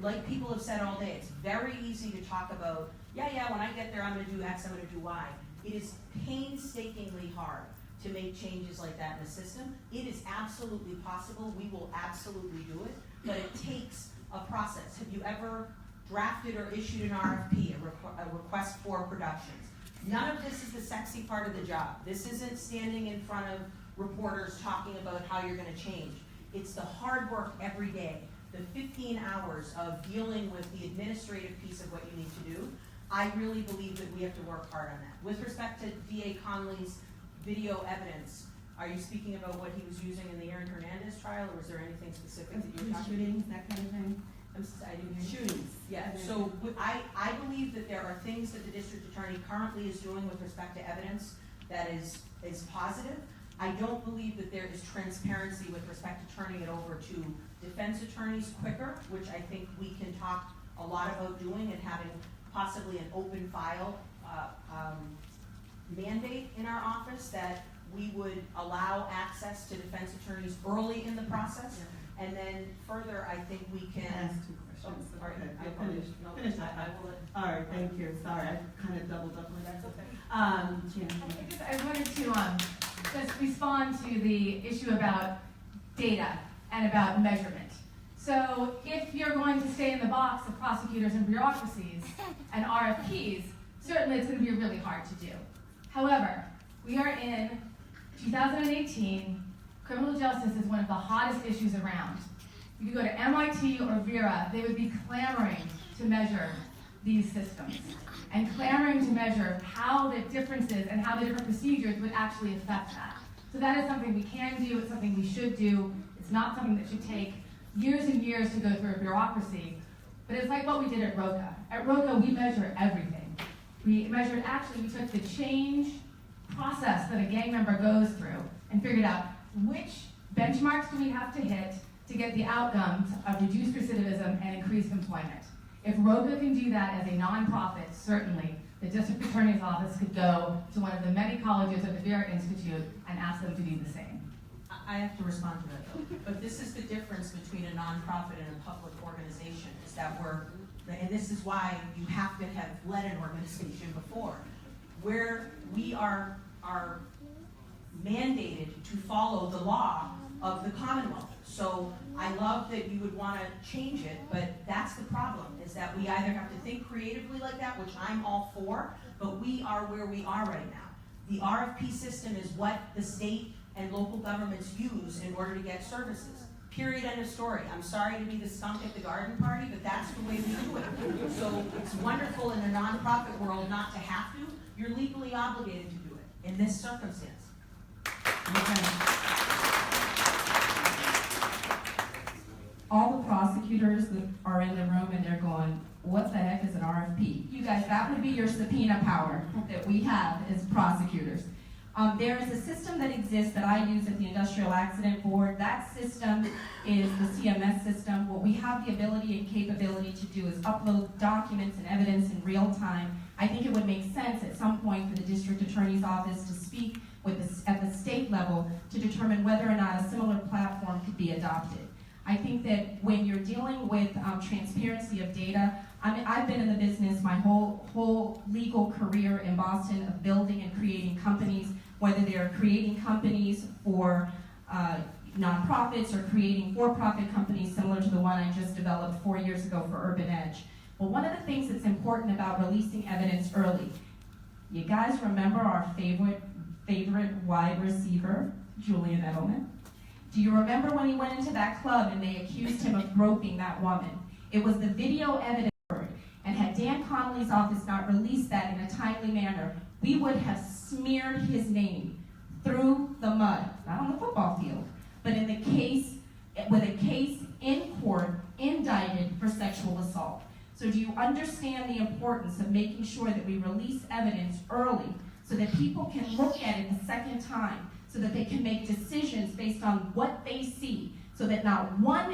like people have said all day, it's very easy to talk about, yeah, when I get there, I'm going to do X, I'm going to do Y. It is painstakingly hard to make changes like that in the system. It is absolutely possible. We will absolutely do it, but it takes a process. Have you ever drafted or issued an RFP, a request for productions? None of this is the sexy part of the job. This isn't standing in front of reporters talking about how you're going to change. It's the hard work every day, the 15 hours of dealing with the administrative piece of what you need to do. I really believe that we have to work hard on that. With respect to DA Connolly's video evidence, are you speaking about what he was using in the Aaron Hernandez trial, or was there anything specific that you were talking about? Shootings, that kind of thing? I didn't hear you. Shootings. Yeah, so I believe that there are things that the district attorney currently is doing with respect to evidence that is positive. I don't believe that there is transparency with respect to turning it over to defense attorneys quicker, which I think we can talk a lot about doing, and having possibly an open file mandate in our office that we would allow access to defense attorneys early in the process. Yeah. And then further, I think we can ask two questions. Oh, all right, Okay, I'll finish. Finish that. I will. All right, thank you. Sorry, I kind of doubled up on that. That's okay. Jan. I wanted to just respond to the issue about data and about measurement. So if you're going to stay in the box of prosecutors and bureaucracies and RFPs, certainly it's going to be really hard to do. However, we are in 2018. criminal justice is one of the hottest issues around. You could go to MIT or Vera, they would be clamoring to measure these systems and clamoring to measure how the differences and how the different procedures would actually affect that. So that is something we can do, it's something we should do. It's not something that should take years and years to go through a bureaucracy, but it's like what we did at ROCA. At ROCA, we measure everything. We took the change process that a gang member goes through and figured out which benchmarks do we have to hit to get the outcomes of reduced recidivism and increased employment. If ROCA can do that as a nonprofit, certainly the district attorney's office could go to one of the many colleges of the Vera Institute and ask them to do the same. I have to respond to that though. But this is the difference between a nonprofit and a public organization, is that and this is why you have to have led an organization before, where we are mandated to follow the law of the Commonwealth. So I love that you would want to change it, but that's the problem, is that we either have to think creatively like that, which I'm all for, but we are where we are right now. The RFP system is what the state and local governments use in order to get services. Period, end of story. I'm sorry to be the skunk at the garden party, but that's the way we do it. So it's wonderful in a nonprofit world not to have to. You're legally obligated to do it in this circumstance. All the prosecutors that are in the room and they're going, what the heck is an RFP? You guys, that would be your subpoena power that we have as prosecutors. There is a system that exists that I use at the Industrial Accident Board. That system is the CMS system. What we have the ability and capability to do is upload documents and evidence in real time. I think it would make sense at some point for the district attorney's office to speak at the state level to determine whether or not a similar platform could be adopted. I think that when you're dealing with transparency of data, I've been in the business my whole legal career in Boston of building and creating companies, whether they're creating companies for nonprofits or creating for-profit companies similar to the one I just developed 4 years ago for Urban Edge. Well, one of the things that's important about releasing evidence early, you guys remember our favorite wide receiver, Julian Edelman? Do you remember when he went into that club and they accused him of groping that woman? It was the video evidence. And had Dan Connolly's office not released that in a timely manner, we would have smeared his name through the mud, not on the football field, but in the case, with a case in court, indicted for sexual assault. So do you understand the importance of making sure that we release evidence early so that people can look at it a second time, so that they can make decisions based on what they see, so that not one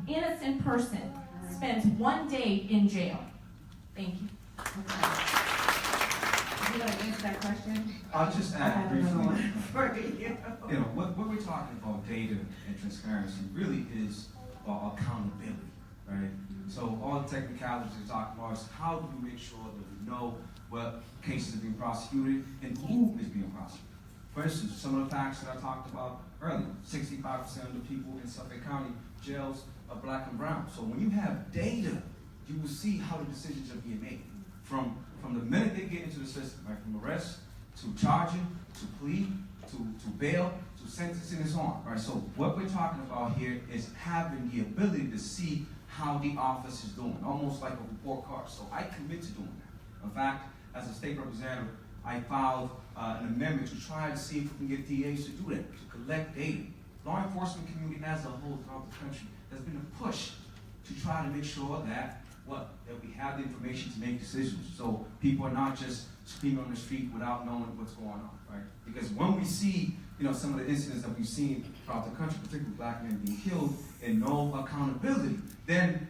innocent person spends 1 day in jail. Thank you. Okay. You want to answer that question? I'll just add briefly. For you. What we're talking about, data and transparency, really is accountability, right? So all the technicalities we're talking about is how do we make sure that we know what cases are being prosecuted and who is being prosecuted. For instance, some of the facts that I talked about earlier, 65% of the people in Suffolk County jails are black and brown. So when you have data, you will see how the decisions are being made. From the minute they get into the system, right? From arrest, to charging, to plea, to bail, to sentencing and so on, right? So what we're talking about here is having the ability to see how the office is doing, almost like a report card. So I commit to doing that. In fact, as a state representative, I filed an amendment to try to see if we can get DAs to do that, to collect data. Law enforcement community as a whole throughout the country, there's been a push to try to make sure that we have the information to make decisions. So people are not just screaming on the street without knowing what's going on, right? Because when we see, some of the incidents that we've seen throughout the country, particularly black men being killed, and no accountability, then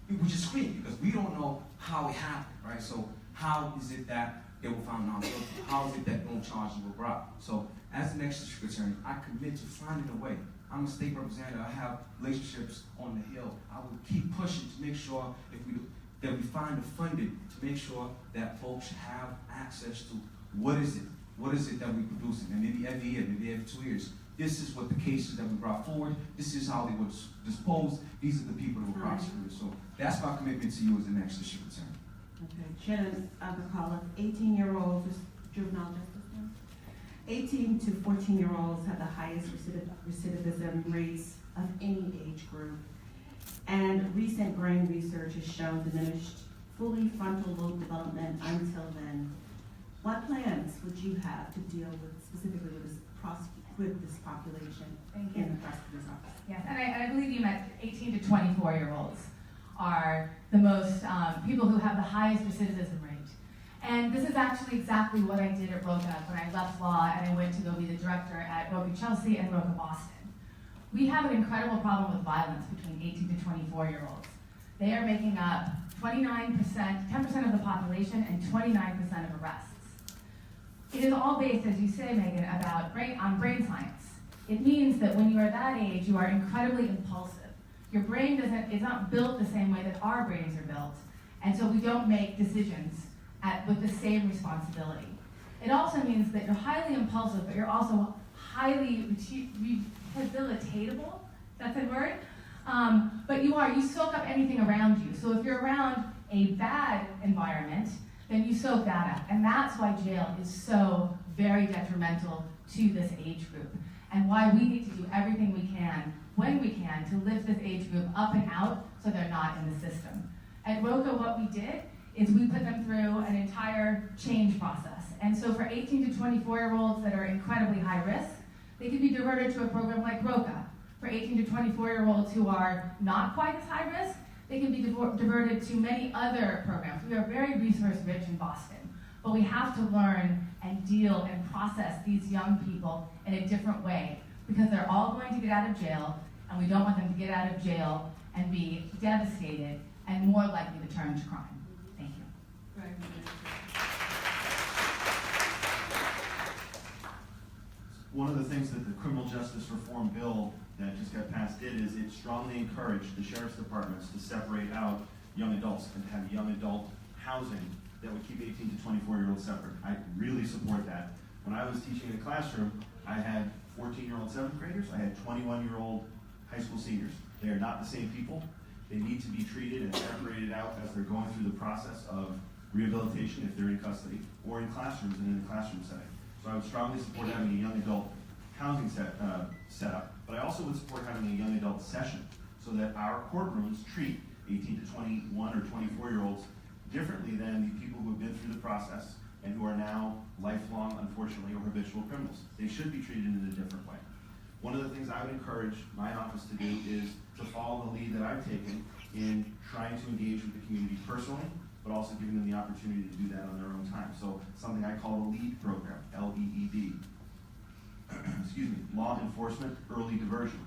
we just scream because we don't know how it happened, right? So how is it that they were found not guilty? How is it that no charges were brought? So as the next district attorney, I commit to finding a way. I'm a state representative. I have relationships on the Hill. I will keep pushing to make sure that we find the funding to make sure that folks have access to what is it that we're producing, and maybe every year, maybe every 2 years. This is what the cases that we brought forward. This is how they were disposed. These are the people that were prosecuted. So that's my commitment to you as the next district attorney. Okay, Shannon McAuliffe, 18-year-old juvenile justice now. 18 to 14-year-olds have the highest recidivism rates of any age group. And recent brain research has shown diminished fully frontal lobe development until then. What plans would you have to deal with specifically with this population Thank you. in the prosecutor's office? Yes, and I believe you meant 18 to 24-year-olds are the most people who have the highest recidivism rate. And this is actually exactly what I did at Roca when I left law and I went to go be the director at Roca Chelsea and Roca Boston. We have an incredible problem with violence between 18 to 24-year-olds. They are making up 29%, 10% of the population and 29% of arrests. It is all based, as you say, Megan, about brain science. It means that when you are that age, you are incredibly impulsive. Your brain is not built the same way that our brains are built, and so we don't make decisions with the same responsibility. It also means that you're highly impulsive, but you're also highly rehabilitatable. That's a word. But you soak up anything around you. So if you're around a bad environment, then you soak that up. And that's why jail is so very detrimental to this age group. And why we need to do everything we can, when we can, to lift this age group up and out so they're not in the system. At Roca, what we did is we put them through an entire change process. And so for 18 to 24-year-olds that are incredibly high risk, they can be diverted to a program like Roca. For 18 to 24-year-olds who are not quite as high risk, they can be diverted to many other programs. We are very resource-rich in Boston, but we have to learn and deal and process these young people in a different way because they're all going to get out of jail, and we don't want them to get out of jail and be devastated and more likely to turn to crime. Thank you. One of the things that the criminal justice reform bill that just got passed did is it strongly encouraged the sheriff's departments to separate out young adults and have young adult housing that would keep 18 to 24-year-olds separate. I really support that. When I was teaching in a classroom, I had 14-year-old 7th graders, I had 21-year-old high school seniors. They are not the same people. They need to be treated and separated out as they're going through the process of rehabilitation if they're in custody or in classrooms and in a classroom setting. So I would strongly support having a young adult housing set up, but I also would support having a young adult session so that our courtrooms treat 18 to 21 or 24-year-olds differently than the people who have been through the process and who are now lifelong, unfortunately, or habitual criminals. They should be treated in a different way. One of the things I would encourage my office to do is to follow the lead that I've taken in trying to engage with the community personally, but also giving them the opportunity to do that on their own time. So something I call the LEAD program, L-E-E-D. Excuse me, law enforcement early diversion.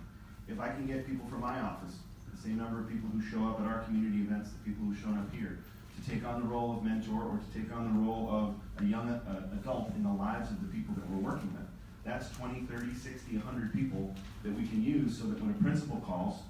If I can get people from my office, the same number of people who show up at our community events, the people who've shown up here, to take on the role of mentor or to take on the role of a young adult in the lives of the people that we're working with, that's 20, 30, 60, 100 people that we can use so that when a principal calls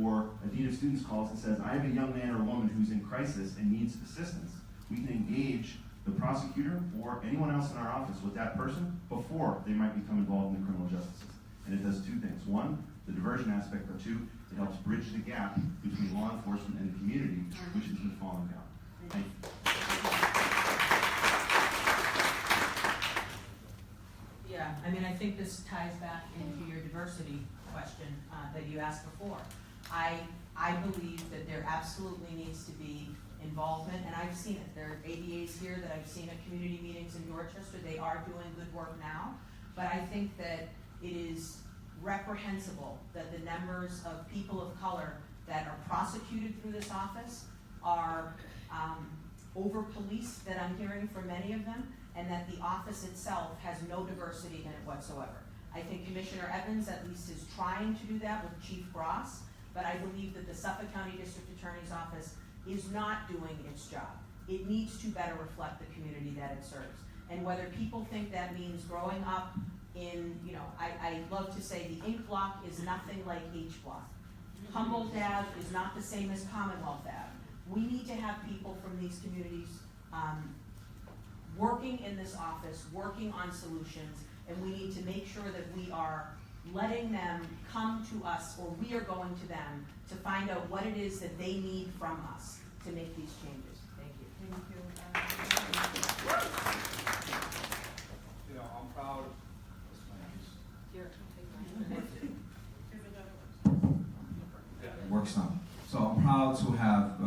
or a dean of students calls and says, I have a young man or woman who's in crisis and needs assistance, we can engage the prosecutor or anyone else in our office with that person before they might become involved in the criminal justice system. And it does two things. One, the diversion aspect, but two, it helps bridge the gap between law enforcement and the community, which has been falling down. Thank you. Yeah, I mean, I think this ties back into your diversity question that you asked before. I believe that there absolutely needs to be involvement, and I've seen it. There are ADAs here that I've seen at community meetings in Dorchester. They are doing good work now, but I think that it is reprehensible that the numbers of people of color that are prosecuted through this office are over-policed, that I'm hearing from many of them, and that the office itself has no diversity in it whatsoever. I think Commissioner Evans at least is trying to do that with Chief Gross, but I believe that the Suffolk County District Attorney's Office is not doing its job. It needs to better reflect the community that it serves. And whether people think that means growing up in, I love to say the Ink Block is nothing like H Block. Humboldt Ave is not the same as Commonwealth Ave. We need to have people from these communities working in this office, working on solutions, and we need to make sure that we are letting them come to us, or we are going to them to find out what it is that they need from us to make these changes. Thank you. I'm proud works now. So I'm proud to have,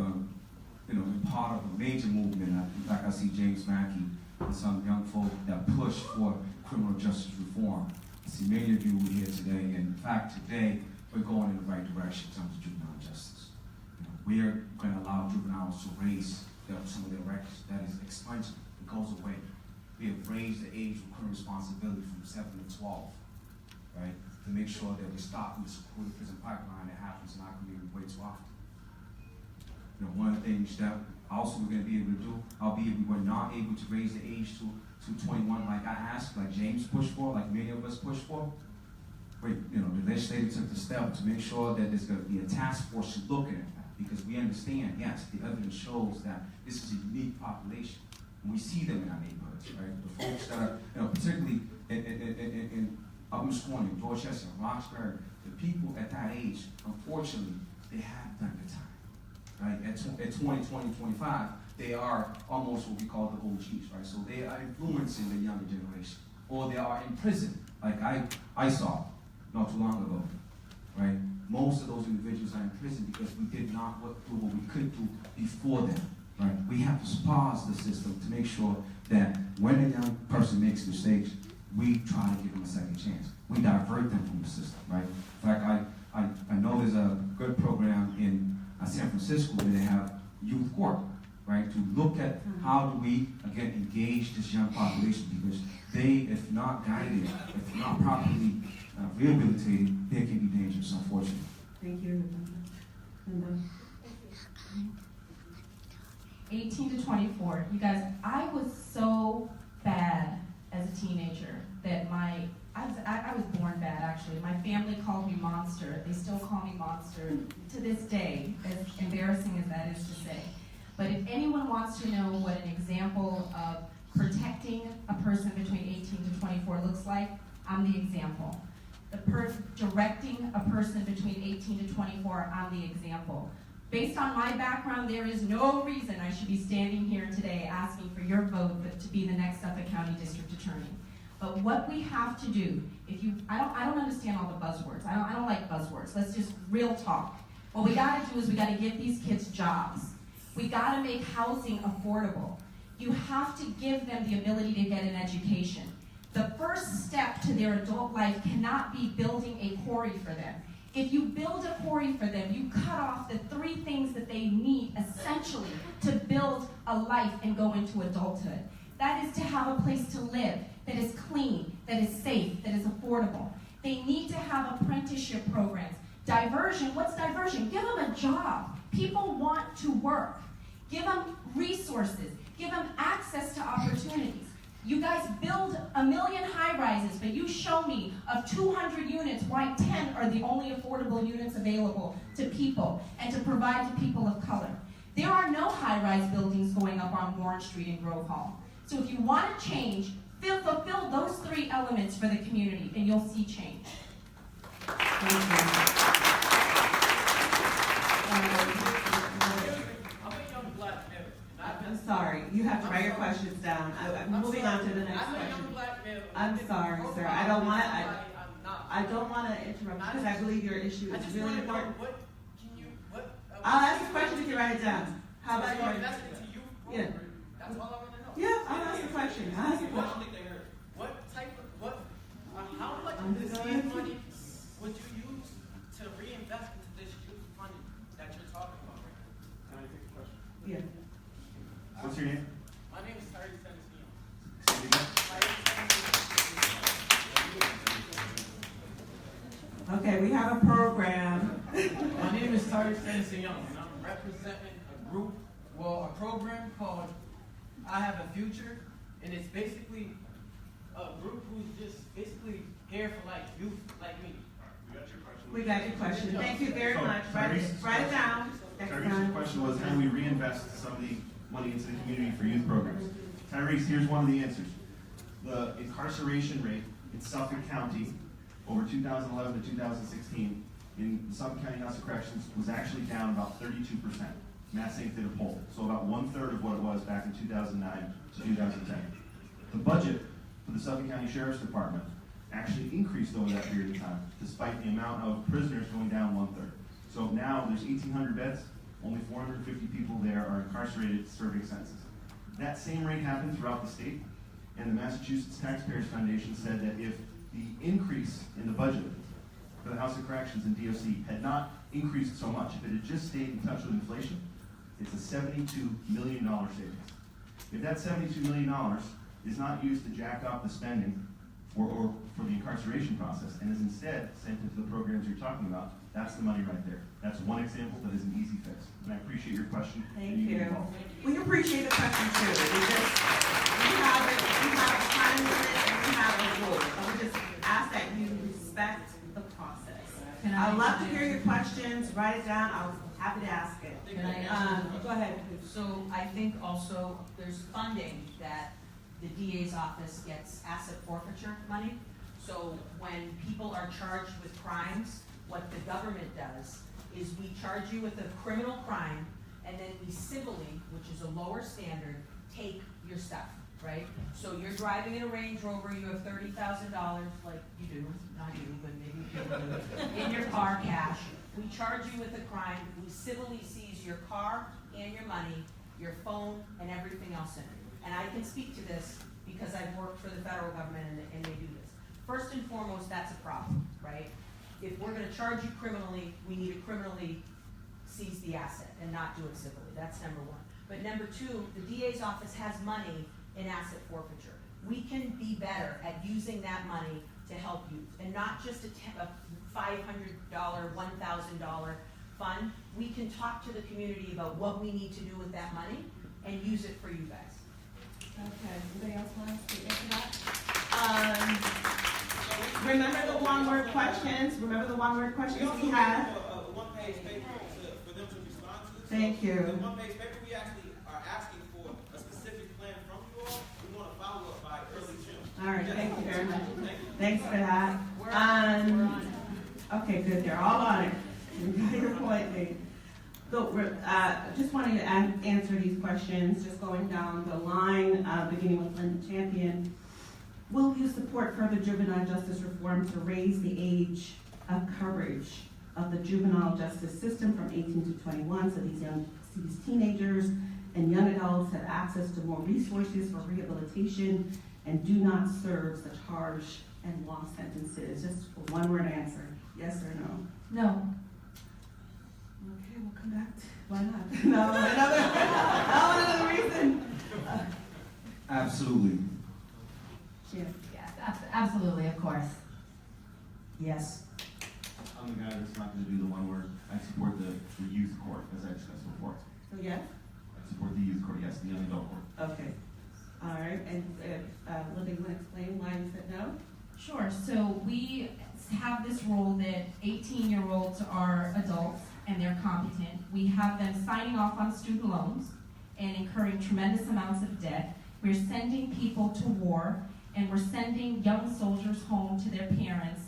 been part of a major movement. In fact, I see James Mackey and some young folk that push for criminal justice reform. I see many of you here today, and in fact, today we're going in the right direction in terms of juvenile justice. We are going to allow juveniles to raise some of their records. That is expunged. It goes away. We have raised the age of criminal responsibility from 7 to 12, right? To make sure that we stop the secluded prison pipeline that happens in our community way too often. One of the things that also we're going to be able to do, albeit we were not able to raise the age to 21 like I asked, like James pushed for, like many of us pushed for. The legislature took the step to make sure that there's going to be a task force looking at that, because we understand, yes, the evidence shows that this is a unique population, and we see them in our neighborhoods, right? The folks that are, particularly in Upper Corning, Dorchester, Roxbury, the people at that age, unfortunately, they have done the time. Right? At 20, 25, they are almost what we call the OGs, right? So they are influencing the younger generation, or they are in prison, like I saw not too long ago, right? Most of those individuals are in prison because we did not do what we could do before them, right? We have to pause the system to make sure that when a young person makes mistakes, we try to give them a second chance. We divert them from the system, right? In fact, I know there's a good program in San Francisco where they have youth court, right? To look at how do we, again, engage this young population, because they, if not guided, if not properly rehabilitated, they can be dangerous, unfortunately. Thank you. Linda. 18 to 24. You guys, I was so bad as a teenager that I was born bad, actually. My family called me Monster. They still call me Monster to this day, as embarrassing as that is to say. But if anyone wants to know what an example of protecting a person between 18 to 24 looks like, I'm the example. Directing a person between 18 to 24, I'm the example. Based on my background, there is no reason I should be standing here today asking for your vote to be the next Suffolk County District Attorney. But what we have to do, I don't understand all the buzzwords. I don't like buzzwords. Let's just real talk. What we gotta do is we gotta give these kids jobs. We gotta make housing affordable. You have to give them the ability to get an education. The first step to their adult life cannot be building a quarry for them. If you build a quarry for them, you cut off the 3 things that they need essentially to build a life and go into adulthood. That is to have a place to live that is clean, that is safe, that is affordable. They need to have apprenticeship programs. Diversion, what's diversion? Give them a job. People want to work. Give them resources. Give them access to opportunities. You guys build 1 million high-rises, but you show me of 200 units why 10 are the only affordable units available to people and to provide to people of color. There are no high-rise buildings going up on Warren Street in Grove Hall. So if you want to change, fulfill those 3 elements for the community, and you'll see change. I'm sorry, you have to write your questions down. I'm moving on to the next question. I'm sorry, sir. I don't want to interrupt because I believe your issue is really important. I'll ask a question if you write it down. How about you? Yeah. That's all I want to know. Yeah, I'll ask a question. What type of, how much of this seed money would you use to reinvest into this youth money that you're talking about right now? Can I take the question? Yeah. What's your name? My name is Terry Senesian. Say it again. Okay, we have a program. My name is Terry Senesian, and I'm representing a group, a program called I Have a Future, and it's basically a group who's just basically here for like youth like me. We got your question. We got your question. Thank you very So, much. Write it down. Tyrese's question was, how do we reinvest some of the money into the community for youth programs? Tyrese, here's one of the answers. The incarceration rate in Suffolk County over 2011 to 2016 in the Suffolk County House of Corrections was actually down about 32%. Mass Inc. did a poll, so about 1/3 of what it was back in 2009 to 2010. The budget for the Suffolk County Sheriff's Department actually increased over that period of time, despite the amount of prisoners going down 1/3. So now there's 1,800 beds, only 450 people there are incarcerated serving sentences. That same rate happened throughout the state, and the Massachusetts Taxpayers Foundation said that if the increase in the budget for the House of Corrections and DOC had not increased so much, if it had just stayed in touch with inflation, it's a $72 million savings. If that $72 million is not used to jack up the spending for the incarceration process and is instead sent into the programs you're talking about, that's the money right there. That's one example that is an easy fix. And I appreciate your question. Thank and you. get involved. We appreciate the question too. We have a time limit and we have a rule. And we just ask that you respect the process. I'd love to hear your questions. Write it down. I'm happy to ask it. Can I answer? Go ahead. So I think also there's funding that the DA's office gets asset forfeiture money. So when people are charged with crimes, what the government does is we charge you with a criminal crime, and then we civilly, which is a lower standard, take your stuff, right? So you're driving in a Range Rover, you have $30,000, like you do, not you, but maybe people do, in your car, cash. We charge you with a crime, we civilly seize your car and your money, your phone, and everything else in it. And I can speak to this because I've worked for the federal government and they do this. First and foremost, that's a problem, right? If we're gonna charge you criminally, we need to criminally seize the asset and not do it civilly. That's number one. But number two, the DA's office has money in asset forfeiture. We can be better at using that money to help youth, and not just a $500, $1,000 fund. We can talk to the community about what we need to do with that money and use it for you guys. Okay, anybody else want to answer that? Remember the one-word questions. Remember the one-word questions we had. One-page paper for them to respond to. Thank you. The one-page paper, we actually are asking for a specific plan from you all. We want to follow up by early June. All right, thank you very much. Thank you. Thanks for that. We're on it. Okay, good, they're all on it. You got your point made. So, just wanting to answer these questions, just going down the line, beginning with Linda Champion. Will you support further juvenile justice reform to raise the age of coverage of the juvenile justice system from 18 to 21 so these teenagers and young adults have access to more resources for rehabilitation and do not serve such harsh and long sentences? Just a one-word answer, yes or no? No. Okay, we'll come back to, why not? another reason. Absolutely. Yeah. Yes, absolutely, of course. Yes. I'm the guy that's not going to do the one word. I support the youth court, as I discussed before. So yes? I support the youth court, yes, the young adult court. Okay. All right, and Linda, you want to explain why you said no? Sure. So we have this rule that 18-year-olds are adults and they're competent. We have them signing off on student loans and incurring tremendous amounts of debt. We're sending people to war, and we're sending young soldiers home to their parents.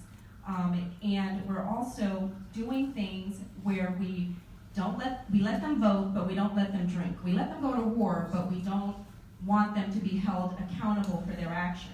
And we're also doing things where we let them vote, but we don't let them drink. We let them go to war, but we don't want them to be held accountable for their actions.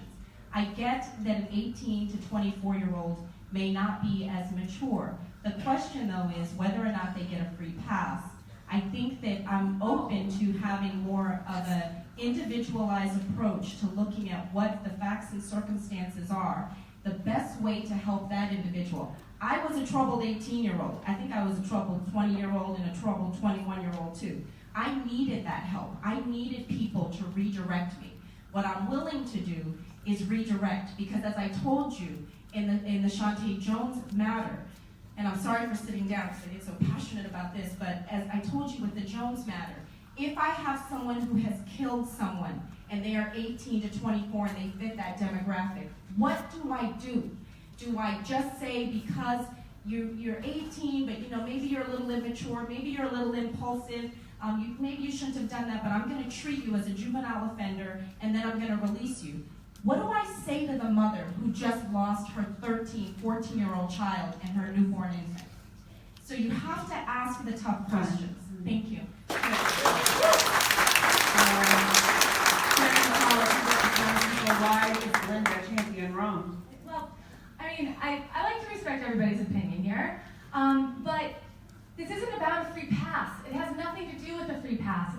I get that an 18 to 24-year-old may not be as mature. The question, though, is whether or not they get a free pass. I think that I'm open to having more of an individualized approach to looking at what the facts and circumstances are, the best way to help that individual. I was a troubled 18-year-old. I think I was a troubled 20-year-old and a troubled 21-year-old too. I needed that help. I needed people to redirect me. What I'm willing to do is redirect, because as I told you in the Shantae Jones matter, and I'm sorry for sitting down because I get so passionate about this, but as I told you with the Jones matter, if I have someone who has killed someone and they are 18 to 24 and they fit that demographic, what do I do? Do I just say because you're 18, but maybe you're a little immature, maybe you're a little impulsive, maybe you shouldn't have done that, but I'm going to treat you as a juvenile offender and then I'm going to release you? What do I say to the mother who just lost her 13, 14-year-old child and her newborn infant? So you have to ask the tough questions. Thank you. Why is Linda Champion wrong? Well, I mean, I like to respect everybody's opinion here, but we pass.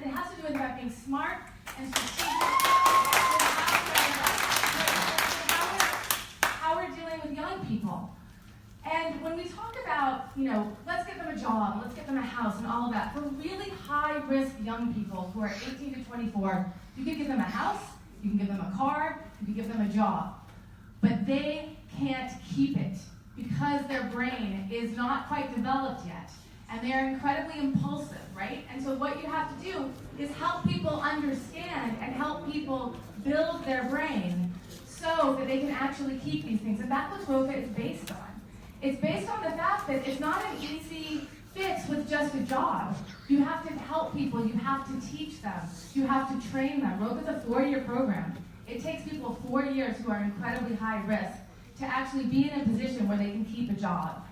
It has to do with about being smart and strategic. How we're dealing with young people. And when we talk about, let's get them a job, let's get them a house and all of that, for really high-risk young people who are 18 to 24, you can give them a house, you can give them a car, you can give them a job. But they can't keep it because their brain is not quite developed yet. And they're incredibly impulsive, right? And so what you have to do is help people understand and help people build their brain so that they can actually keep these things. And that's what ROCA is based on. It's based on the fact that it's not an easy fix with just a job. You have to help people, you have to teach them, you have to train them. ROCA is a 4-year program. It takes people 4 years who are incredibly high risk to actually be in a position where they can keep a job.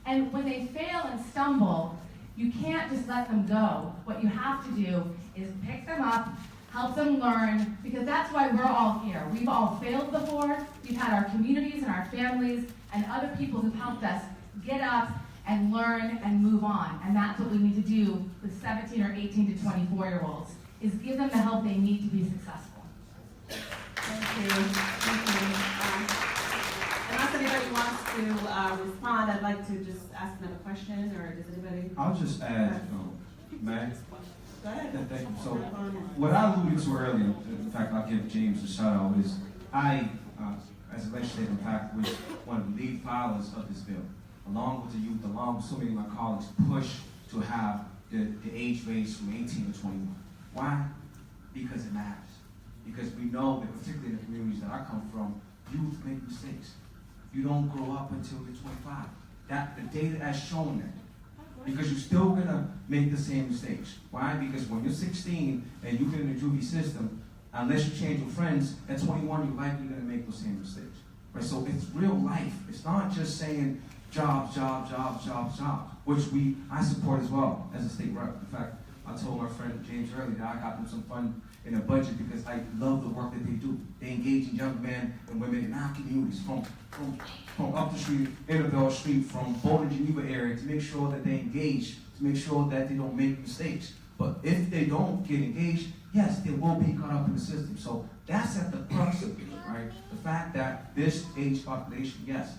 And when they fail and stumble, you can't just let them go. What you have to do is pick them up, help them learn, because that's why we're all here. We've all failed before. We've had our communities and our families and other people who've helped us get up and learn and move on. And that's what we need to do with 17 or 18 to 24-year-olds, is give them the help they need to be successful. Thank you. Unless anybody wants to respond, I'd like to just ask them a question, or does anybody? I'll just add, Meg. Go ahead. Thank you. So, what I alluded to earlier, in fact, I'll give James a shout out, is I, as a legislator, in fact, was one of the lead filers of this bill, along with the youth, along with so many of my colleagues, push to have the age range from 18 to 21. Why? Because it matters. Because we know that, particularly in the communities that I come from, youth make mistakes. You don't grow up until you're 25. The data has shown that. Because you're still gonna make the same mistakes. Why? Because when you're 16 and you've been in the juvie system, unless you change your friends, at 21 you're likely gonna make those same mistakes. Right? So it's real life. It's not just saying jobs, which I support as well as a state rep. In fact, I told my friend James earlier that I got them some fun in a budget because I love the work that they do. They engage in young men and women in our communities, from up the street, Isabel Street, from Bowling, Geneva area, to make sure that they engage, to make sure that they don't make mistakes. But if they don't get engaged, yes, they will be caught up in the system. So that's at the crux of it, right? The fact that this age population, yes,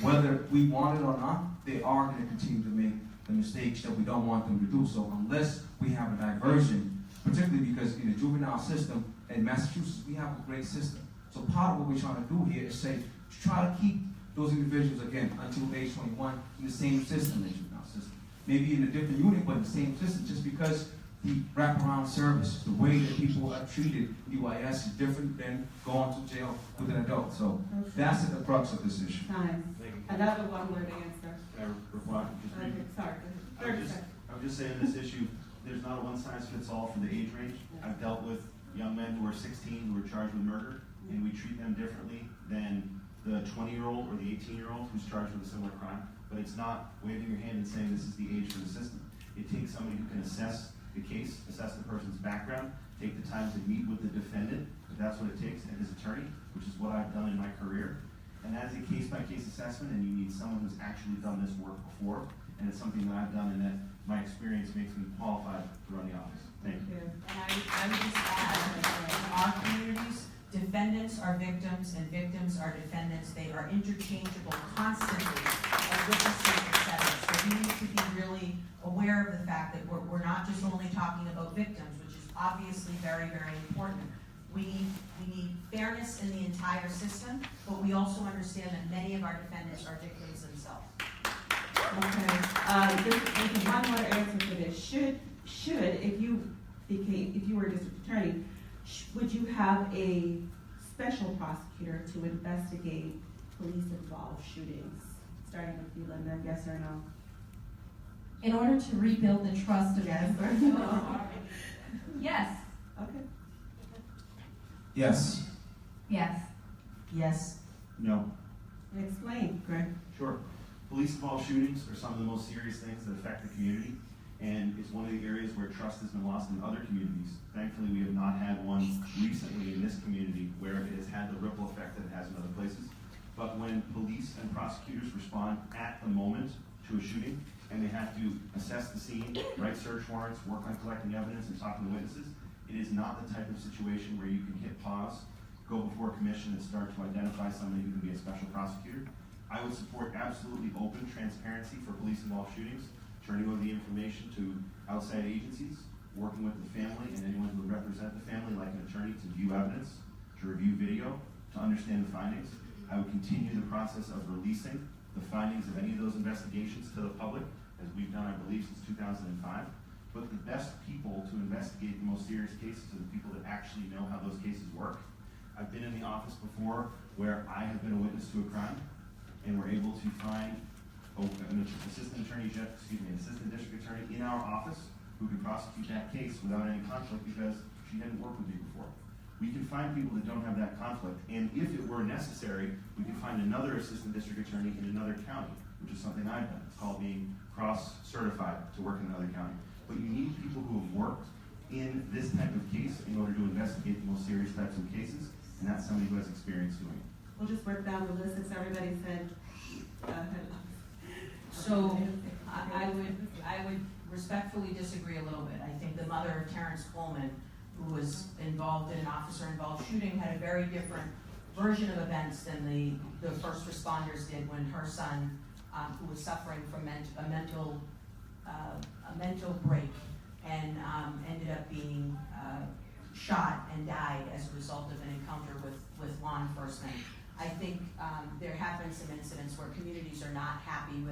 whether we want it or not, they are going to continue to make the mistakes that we don't want them to do. So unless we have a diversion, particularly because in the juvenile system in Massachusetts, we have a great system. So part of what we're trying to do here is say, try to keep those individuals, again, until age 21 in the same system, the juvenile system. Maybe in a different unit, but in the same system, just because the wraparound service, the way that people are treated in UIS is different than going to jail with an adult. So that's at the crux of this issue. Time. Another one-word answer. Can I reply? Okay, sorry. I would just say on this issue, there's not a one-size-fits-all for the age range. I've dealt with young men who are 16 who are charged with murder, and we treat them differently than the 20-year-old or the 18-year-old who's charged with a similar crime. But it's not waving your hand and saying this is the age for the system. It takes somebody who can assess the case, assess the person's background, take the time to meet with the defendant, if that's what it takes, and his attorney, which is what I've done in my career. And that is a case-by-case assessment, and you need someone who's actually done this work before, and it's something that I've done, and that my experience makes me qualified to run the office. Thank you. And I would just add that in our communities, defendants are victims and victims are defendants. They are interchangeable constantly as witnesses, etc. So we need to be really aware of the fact that we're not just only talking about victims, which is obviously very, very important. We need fairness in the entire system, but we also understand that many of our defendants are victims themselves. Okay. There's one more answer for this. Should if you were a district attorney, would you have a special prosecutor to investigate police-involved shootings? Starting with you, Linda. Yes or no? In order to rebuild the trust of Yes the or no? Yes. Okay. Yes. Yes. Yes. No. Explain, Greg. Sure. Police-involved shootings are some of the most serious things that affect the community, and it's one of the areas where trust has been lost in other communities. Thankfully, we have not had one recently in this community where it has had the ripple effect that it has in other places. But when police and prosecutors respond at the moment to a shooting, and they have to assess the scene, write search warrants, work on collecting evidence and talking to witnesses. It is not the type of situation where you can hit pause, go before a commission and start to identify somebody who can be a special prosecutor. I would support absolutely open transparency for police-involved shootings, turning over the information to outside agencies, working with the family and anyone who would represent the family, like an attorney, to view evidence, to review video, to understand the findings. I would continue the process of releasing the findings of any of those investigations to the public, as we've done, I believe, since 2005. But the best people to investigate the most serious cases are the people that actually know how those cases work. I've been in the office before where I have been a witness to a crime, and we're able to find an assistant district attorney in our office who can prosecute that case without any conflict because she hadn't worked with me before. We can find people that don't have that conflict, and if it were necessary, we can find another assistant district attorney in another county, which is something I've done. It's called being cross-certified to work in another county. But you need people who have worked in this type of case in order to investigate the most serious types of cases, and that's somebody who has experience doing it. We'll just work down the list since everybody said. So I would respectfully disagree a little bit. I think the mother of Terrence Coleman, who was involved in an officer-involved shooting, had a very different version of events than the first responders did when her son, who was suffering from a mental break, and ended up being shot and died as a result of an encounter with law enforcement. I think there have been some incidents where communities are not happy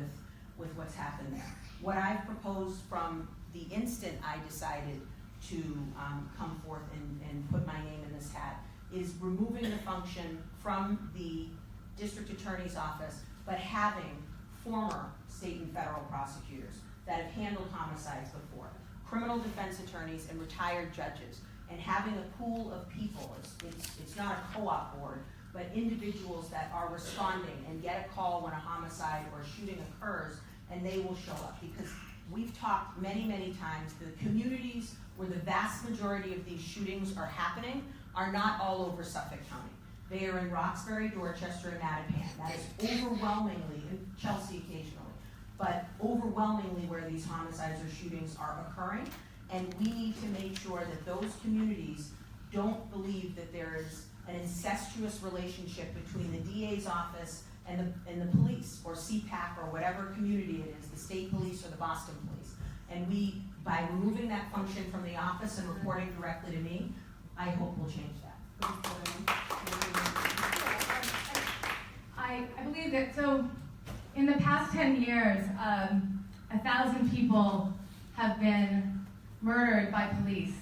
with what's happened there. What I've proposed from the instant I decided to come forth and put my name in this hat is removing the function from the district attorney's office, but having former state and federal prosecutors that have handled homicides before, criminal defense attorneys and retired judges, and having a pool of people. It's not a co-op board, but individuals that are responding and get a call when a homicide or a shooting occurs, and they will show up. Because we've talked many, many times, the communities where the vast majority of these shootings are happening are not all over Suffolk County. They are in Roxbury, Dorchester, and Mattapan. That is overwhelmingly, and Chelsea occasionally, but overwhelmingly where these homicides or shootings are occurring. And we need to make sure that those communities don't believe that there is an incestuous relationship between the DA's office and the police, or CPAC, or whatever community it is, the state police or the Boston police. And we, by removing that function from the office and reporting directly to me, I hope we'll change that. I believe that, so in the past 10 years, 1,000 people have been murdered by police.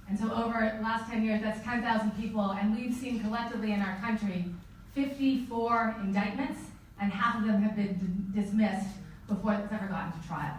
And so over the last 10 years, that's 10,000 people, and we've seen collectively in our country 54 indictments, and half of them have been dismissed before it's ever gotten to trial.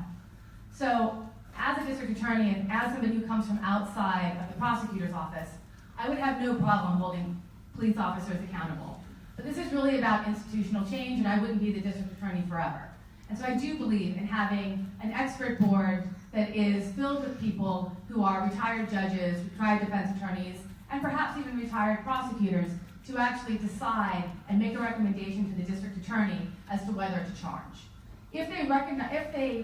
So as a district attorney and as somebody who comes from outside of the prosecutor's office, I would have no problem holding police officers accountable. But this is really about institutional change, and I wouldn't be the district attorney forever. And so I do believe in having an expert board that is filled with people who are retired judges, retired defense attorneys, and perhaps even retired prosecutors to actually decide and make a recommendation to the district attorney as to whether to charge. If they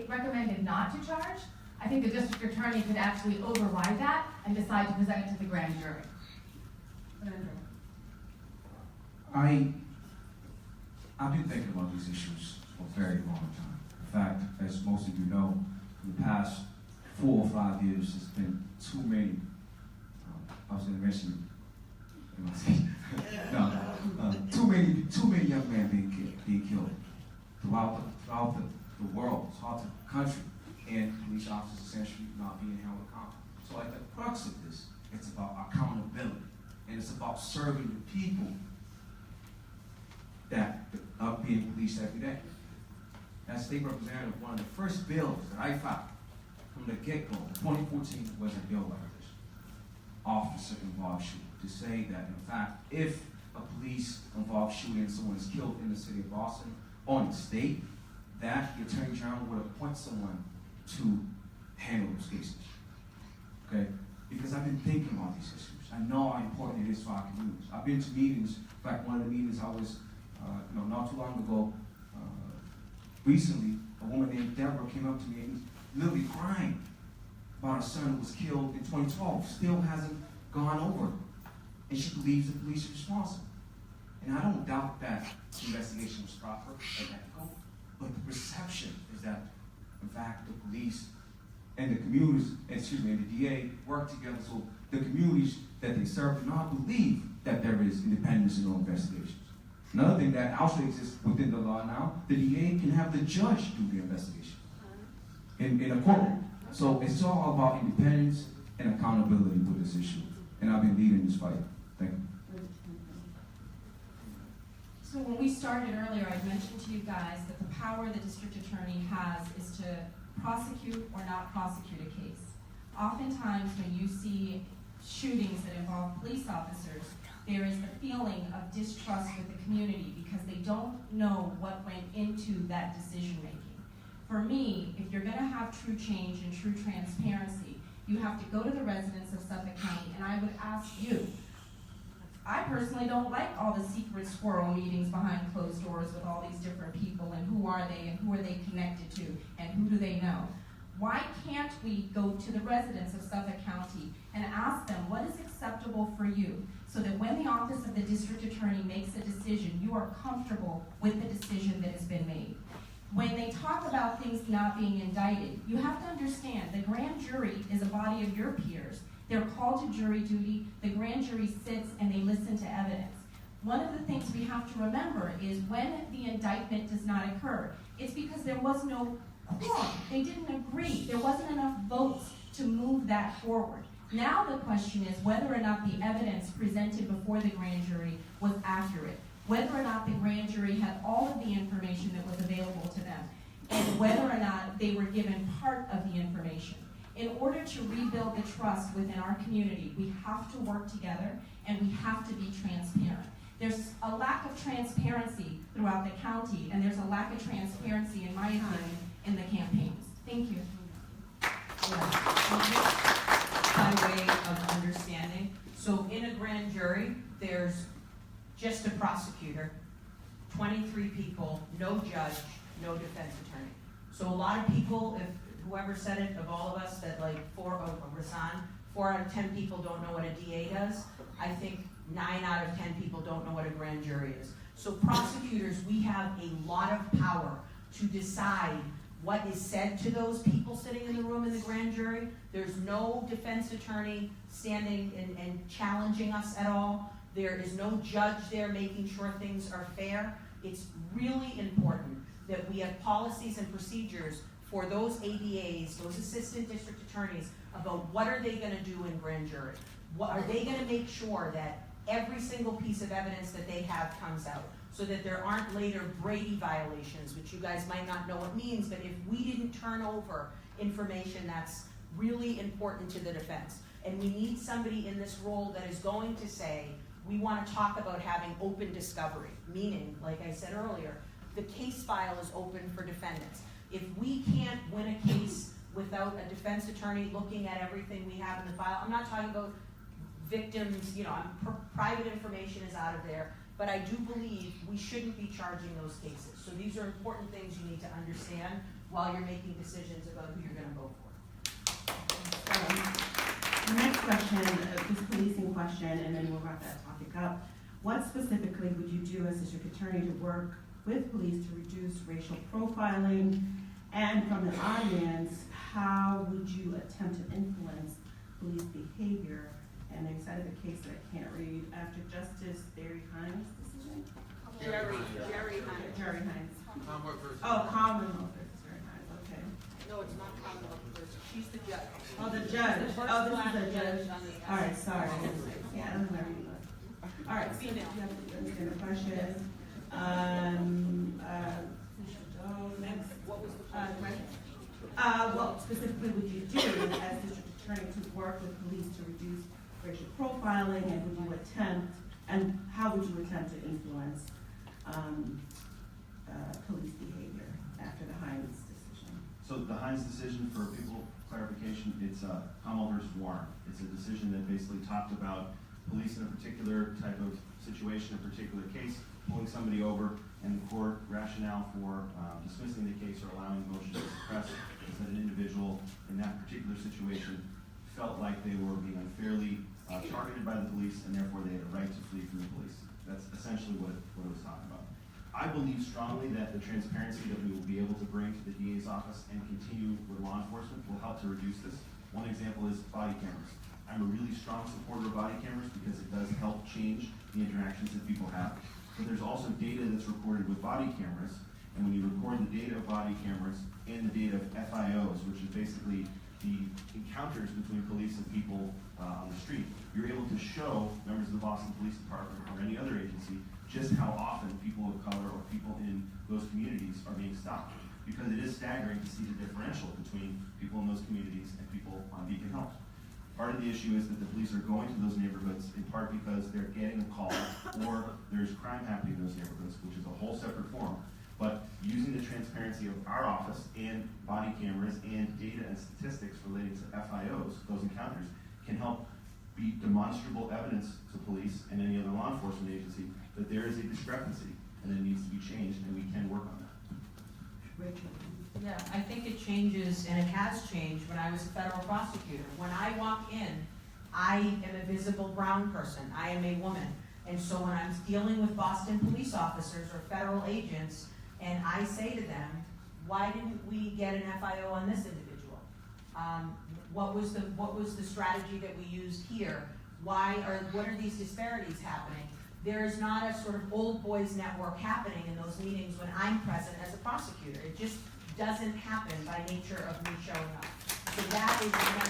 recommended not to charge, I think the district attorney could actually override that and decide to present it to the grand jury. I've been thinking about these issues for a very long time. In fact, as most of you know, in the past 4 or 5 years, there's been too many, I was going to mention, too many young men being killed throughout the world, throughout the country, and police officers essentially not being held accountable. So at the crux of this, it's about accountability, and it's about serving the people that are being policed every day. As state representative, one of the first bills that I filed from the get-go, 2014, was a bill like this, officer-involved shooting, to say that, in fact, if a police-involved shooting, someone is killed in the city of Boston or in the state, that the Attorney General would appoint someone to handle those cases. Okay? Because I've been thinking about these issues. I know how important it is for our communities. I've been to meetings. In fact, one of the meetings I was, not too long ago, recently, a woman named Deborah came up to me and literally crying about her son who was killed in 2012, still hasn't gone over. And she believes the police are responsible. And I don't doubt that the investigation was proper and ethical, but the perception is that, in fact, the police and the communities, and the DA work together so the communities that they serve do not believe that there is independence in all investigations. Another thing that also exists within the law now, the DA can have the judge do the investigation in a courtroom. So it's all about independence and accountability with this issue. And I've been leading this fight. Thank you. So when we started earlier, I mentioned to you guys that the power the district attorney has is to prosecute or not prosecute a case. Oftentimes when you see shootings that involve police officers, there is the feeling of distrust with the community because they don't know what went into that decision making. For me, if you're gonna have true change and true transparency, you have to go to the residents of Suffolk County, and I would ask you, I personally don't like all the secret squirrel meetings behind closed doors with all these different people and who are they connected to and who do they know. Why can't we go to the residents of Suffolk County and ask them what is acceptable for you so that when the office of the district attorney makes a decision, you are comfortable with the decision that has been made. When they talk about things not being indicted, you have to understand the grand jury is a body of your peers. They're called to jury duty, the grand jury sits and they listen to evidence. One of the things we have to remember is when the indictment does not occur, it's because there was no quorum. They didn't agree. There wasn't enough votes to move that forward. Now the question is whether or not the evidence presented before the grand jury was accurate, whether or not the grand jury had all of the information that was available to them, and whether or not they were given part of the information. In order to rebuild the trust within our community, we have to work together and we have to be transparent. There's a lack of transparency throughout the county, and there's a lack of transparency, in my opinion, in the campaigns. Thank you. By way of understanding, so in a grand jury, there's just a prosecutor, 23 people, no judge, no defense attorney. So a lot of people, if whoever said it, of all of us, that like Rahsaan, 4 out of 10 people don't know what a DA does. I think 9 out of 10 people don't know what a grand jury is. So prosecutors, we have a lot of power to decide what is said to those people sitting in the room in the grand jury. There's no defense attorney standing and challenging us at all. There is no judge there making sure things are fair. It's really important that we have policies and procedures for those ADAs, those assistant district attorneys, about what are they going to do in grand jury. What are they going to make sure that every single piece of evidence that they have comes out, so that there aren't later Brady violations, which you guys might not know what means, but if we didn't turn over information that's really important to the defense, and we need somebody in this role that is going to say, we want to talk about having open discovery, meaning, like I said earlier, the case file is open for defendants. If we can't win a case without a defense attorney looking at everything we have in the file, I'm not talking about victims, private information is out of there, but I do believe we shouldn't be charging those cases. So these are important things you need to understand while you're making decisions about who you're going to vote for. The next question, this policing question, and then we'll wrap that topic up. What specifically would you do as district attorney to work with police to reduce racial profiling? And from the audience, how would you attempt to influence police behavior? And they cited a case that I can't read after Justice Barry Hines' decision. Jerry Hines. Commonwealth versus. Oh, Commonwealth versus Barry Hines. Okay. No, it's not Commonwealth versus, she's the judge. Oh, the judge. The first Oh, this black is the judge. on the All right, sorry. Yeah, I don't know. All right, so you Female. have to understand the question. Next. What was the question? What specifically would you do as district attorney to work with police to reduce racial profiling, and would you attempt, and how would you attempt to influence police behavior after the Hines decision? So the Hines decision, for people clarification, it's Commonwealth versus Warren. It's a decision that basically talked about police in a particular type of situation, a particular case, pulling somebody over, And the court rationale for dismissing the case or allowing the motion to suppress is that an individual in that particular situation felt like they were being unfairly targeted by the police, and therefore they had a right to flee from the police. That's essentially what it was talking about. I believe strongly that the transparency that we will be able to bring to the DA's office and continue with law enforcement will help to reduce this. One example is body cameras. I'm a really strong supporter of body cameras because it does help change the interactions that people have. But there's also data that's recorded with body cameras, and when you record the data of body cameras and the data of FIOs, which is basically the encounters between police and people on the street, you're able to show members of the Boston Police Department or any other agency just how often people of color or people in those communities are being stopped. Because it is staggering to see the differential between people in those communities and people on Beacon Hill. Part of the issue is that the police are going to those neighborhoods in part because they're getting a call or there's crime happening in those neighborhoods, which is a whole separate form. But using the transparency of our office and body cameras and data and statistics relating to FIOs, those encounters, can help be demonstrable evidence to police and any other law enforcement agency that there is a discrepancy and it needs to be changed, and we can work on that. Rachel. Yeah, I think it changes, and it has changed when I was a federal prosecutor. When I walk in, I am a visible brown person. I am a woman. And so when I'm dealing with Boston police officers or federal agents, and I say to them, why didn't we get an FIO on this individual? What was the strategy that we used here? What are these disparities happening? There is not a sort of old boys network happening in those meetings when I'm present as a prosecutor. It just doesn't happen by nature of me showing up. So that is number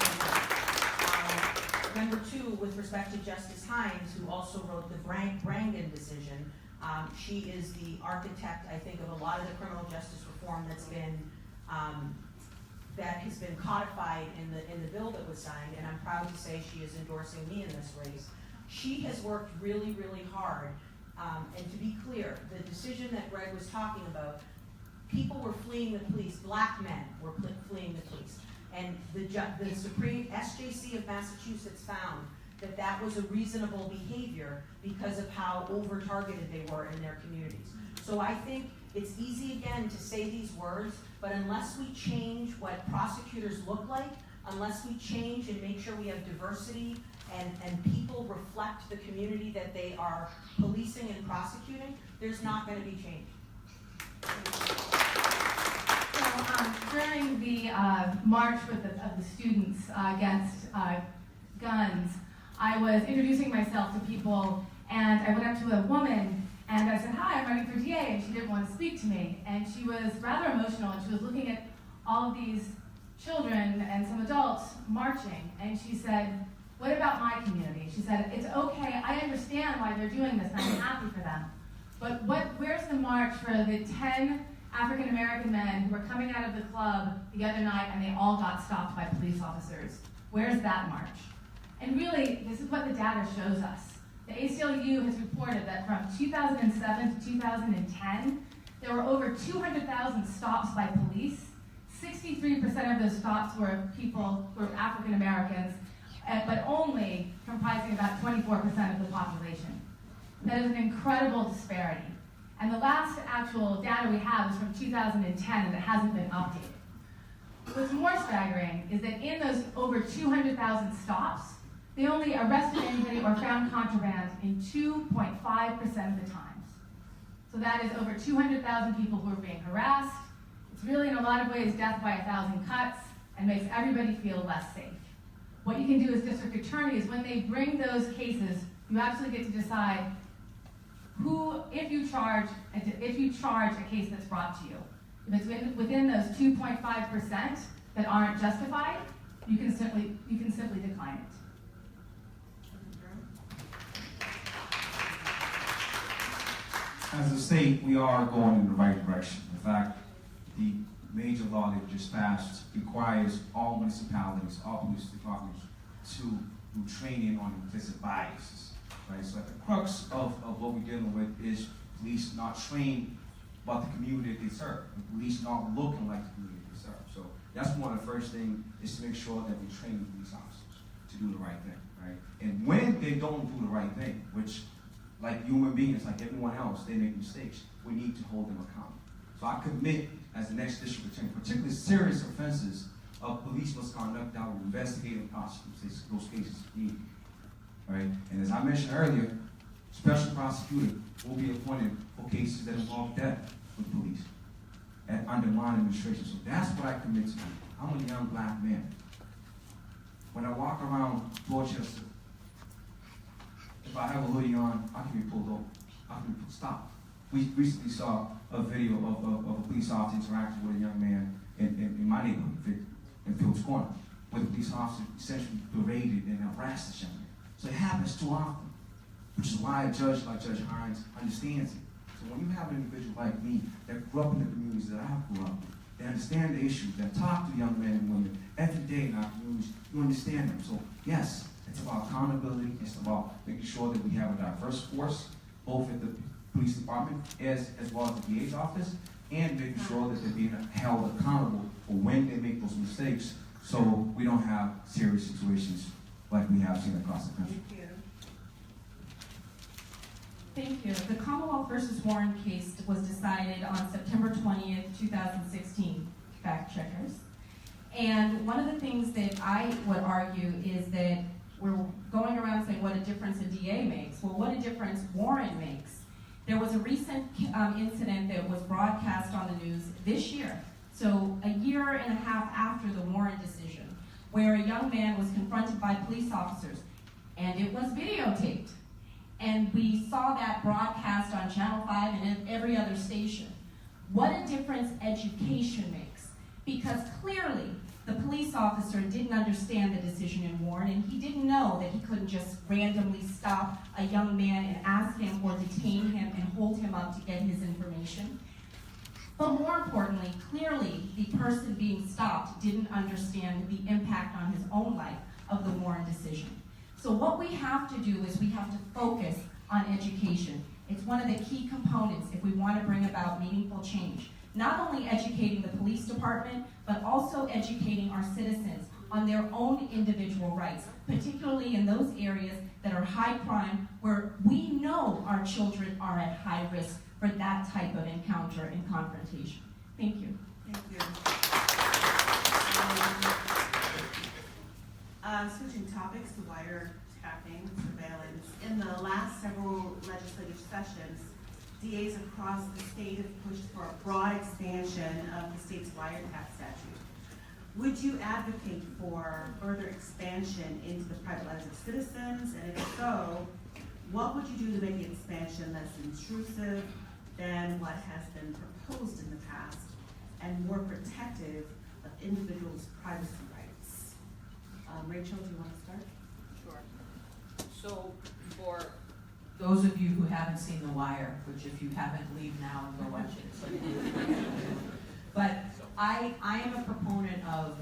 one. Number two, with respect to Justice Hines, who also wrote the Brangen decision, she is the architect, I think, of a lot of the criminal justice reform that's been that has been codified in the bill that was signed, and I'm proud to say she is endorsing me in this race. She has worked really, really hard, and to be clear, the decision that Greg was talking about, people were fleeing the police, black men were fleeing the police, and the Supreme SJC of Massachusetts found that that was a reasonable behavior because of how over-targeted they were in their communities. So I think it's easy again to say these words, but unless we change what prosecutors look like, unless we change and make sure we have diversity and people reflect the community that they are policing and prosecuting, there's not going to be change. So during the march of the students against guns, I was introducing myself to people, and I went up to a woman and I said, "Hi, I'm running for DA," and she didn't want to speak to me. And she was rather emotional, and she was looking at all of these children and some adults marching, and she said, "What about my community?" She said, "It's okay, I understand why they're doing this, and I'm happy for them. But where's the march for the 10 African American men who were coming out of the club the other night and they all got stopped by police officers? Where's that march?" And really, this is what the data shows us. The ACLU has reported that from 2007 to 2010, there were over 200,000 stops by police. 63% of those stops were people who were African Americans, but only comprising about 24% of the population. That is an incredible disparity. And the last actual data we have is from 2010, and it hasn't been updated. What's more staggering is that in those over 200,000 stops, they only arrested anybody or found contraband in 2.5% of the times. So that is over 200,000 people who are being harassed. It's really, in a lot of ways, death by 1,000 cuts, and makes everybody feel less safe. What you can do as district attorneys, when they bring those cases, you actually get to decide who, if you charge a case that's brought to you. If it's within those 2.5% that aren't justified, you can simply decline it. As a state, we are going in the right direction. In fact, the major law that just passed requires all municipalities, all police departments to do training on implicit biases. Right? So at the crux of what we're dealing with is police not trained about the community that they serve, and police not looking like the community they serve. So that's one of the first things, is to make sure that we train the police officers to do the right thing. Right? And when they don't do the right thing, which like human beings, like everyone else, they make mistakes. We need to hold them accountable. So I commit as the next district attorney, particularly serious offenses of police misconduct, that will investigate and prosecute those cases if needed. Right? And as I mentioned earlier, special prosecutor will be appointed for cases that involve death with police and under my administration. So that's what I commit to. I'm a young black man. When I walk around Dorchester, if I have a hoodie on, I can be pulled over. I can be stopped. We recently saw a video of a police officer interacting with a young man in my neighborhood, in Phillips Corner, where the police officer essentially berated and harassed this young man. So it happens too often, which is why a judge like Judge Hines understands it. So when you have an individual like me that grew up in the communities that I grew up in, they understand the issues, that talk to young men and women every day in our communities, you understand them. So yes, it's about accountability, it's about making sure that we have a diverse force, both at the police department as well as the DA's office, and making sure that they're being held accountable for when they make those mistakes, so we don't have serious situations like we have seen across the country. Thank you. Thank you. The Commonwealth versus Warren case was decided on September 20th, 2016, fact checkers. And one of the things that I would argue is that we're going around saying what a difference a DA makes. Well, what a difference Warren makes. There was a recent incident that was broadcast on the news this year, so a year and a half after the Warren decision, where a young man was confronted by police officers, and it was videotaped. And we saw that broadcast on Channel 5 and every other station. What a difference education makes. Because clearly, the police officer didn't understand the decision in Warren, and he didn't know that he couldn't just randomly stop a young man and ask him or detain him and hold him up to get his information. But more importantly, clearly, the person being stopped didn't understand the impact on his own life of the Warren decision. So what we have to do is we have to focus on education. It's one of the key components if we want to bring about meaningful change. Not only educating the police department, but also educating our citizens on their own individual rights, particularly in those areas that are high crime, where we know our children are at high risk for that type of encounter and confrontation. Thank you. Thank you. Switching topics to wiretapping surveillance. In the last several legislative sessions, DAs across the state have pushed for a broad expansion of the state's wiretap statute. Would you advocate for further expansion into the private lives of citizens? And if so, what would you do to make the expansion less intrusive than what has been proposed in the past and more protective of individuals' privacy rights? Rachel, do you want to start? Sure. So for those of you who haven't seen The Wire, which if you haven't, leave now and go watch it. But I am a proponent of,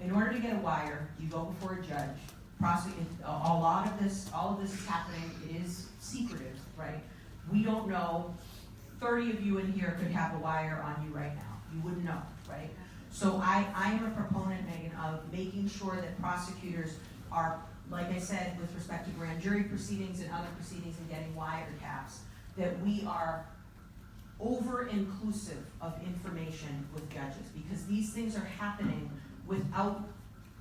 in order to get a wire, you go before a judge, prosecute. All of this is happening. It is secretive, right? We don't know. 30 of you in here could have a wire on you right now. You wouldn't know, right? So I am a proponent, Megan, of making sure that prosecutors are, like I said, with respect to grand jury proceedings and other proceedings and getting wiretaps, that we are over-inclusive of information with judges, because these things are happening without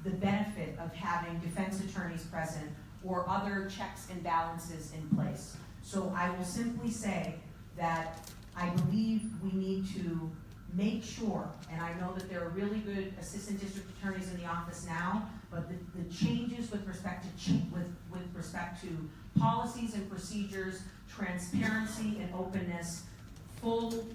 the benefit of having defense attorneys present or other checks and balances in place. So I will simply say that I believe we need to make sure, and I know that there are really good assistant district attorneys in the office now, but the changes with respect to policies and procedures, transparency and openness, full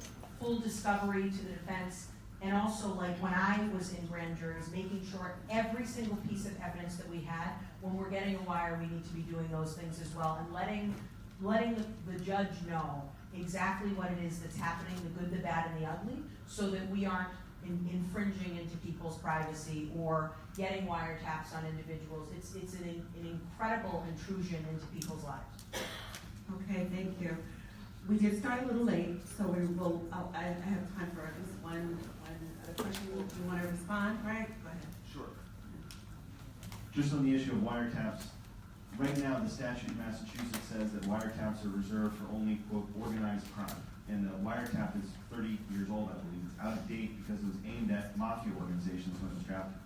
discovery to the defense, and also like when I was in grand juries, making sure every single piece of evidence that we had, when we're getting a wire, we need to be doing those things as well, and letting the judge know exactly what it is that's happening, the good, the bad, and the ugly, so that we aren't infringing into people's privacy or getting wiretaps on individuals. It's an incredible intrusion into people's lives. Okay, thank you. We did start a little late, so we will. I have time for at least one other question. You want to respond, right? Go ahead. Sure. Just on the issue of wiretaps, Right now, the statute in Massachusetts says that wiretaps are reserved for only, quote, organized crime. And the wiretap is 30 years old, I believe. It's out of date because it was aimed at mafia organizations when it was drafted.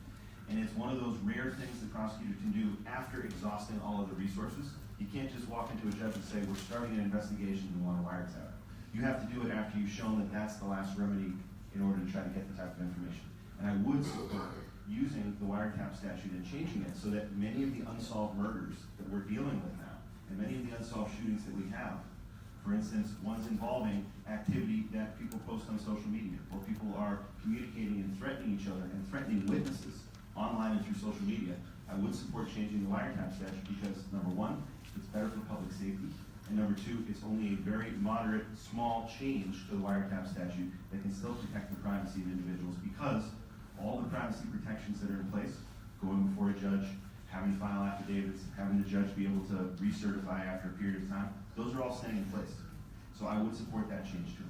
And it's one of those rare things the prosecutor can do after exhausting all of the resources. You can't just walk into a judge and say, we're starting an investigation, we want a wiretap. You have to do it after you've shown that that's the last remedy in order to try to get the type of information. And I would support using the wiretap statute and changing it so that many of the unsolved murders that we're dealing with now, and many of the unsolved shootings that we have, for instance, ones involving activity that people post on social media, or people are communicating and threatening each other and threatening witnesses online and through social media, I would support changing the wiretap statute because, number one, it's better for public safety, and number two, it's only a very moderate, small change to the wiretap statute that can still protect the privacy of individuals because all the privacy protections that are in place, going before a judge, having to file affidavits, having the judge be able to recertify after a period of time, those are all staying in place. So I would support that change too.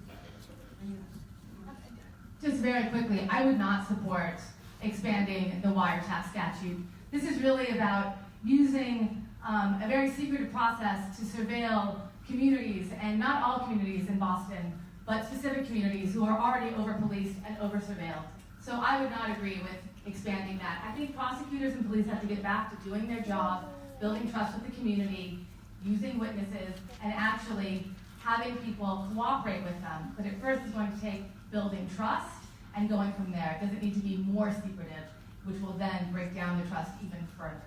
Just very quickly, I would not support expanding the wiretap statute. This is really about using a very secretive process to surveil communities, and not all communities in Boston, but specific communities who are already over-policed and over-surveilled. So I would not agree with expanding that. I think prosecutors and police have to get back to doing their job, building trust with the community, using witnesses, and actually having people cooperate with them. But at first it's going to take building trust and going from there. It doesn't need to be more secretive, which will then break down the trust even further.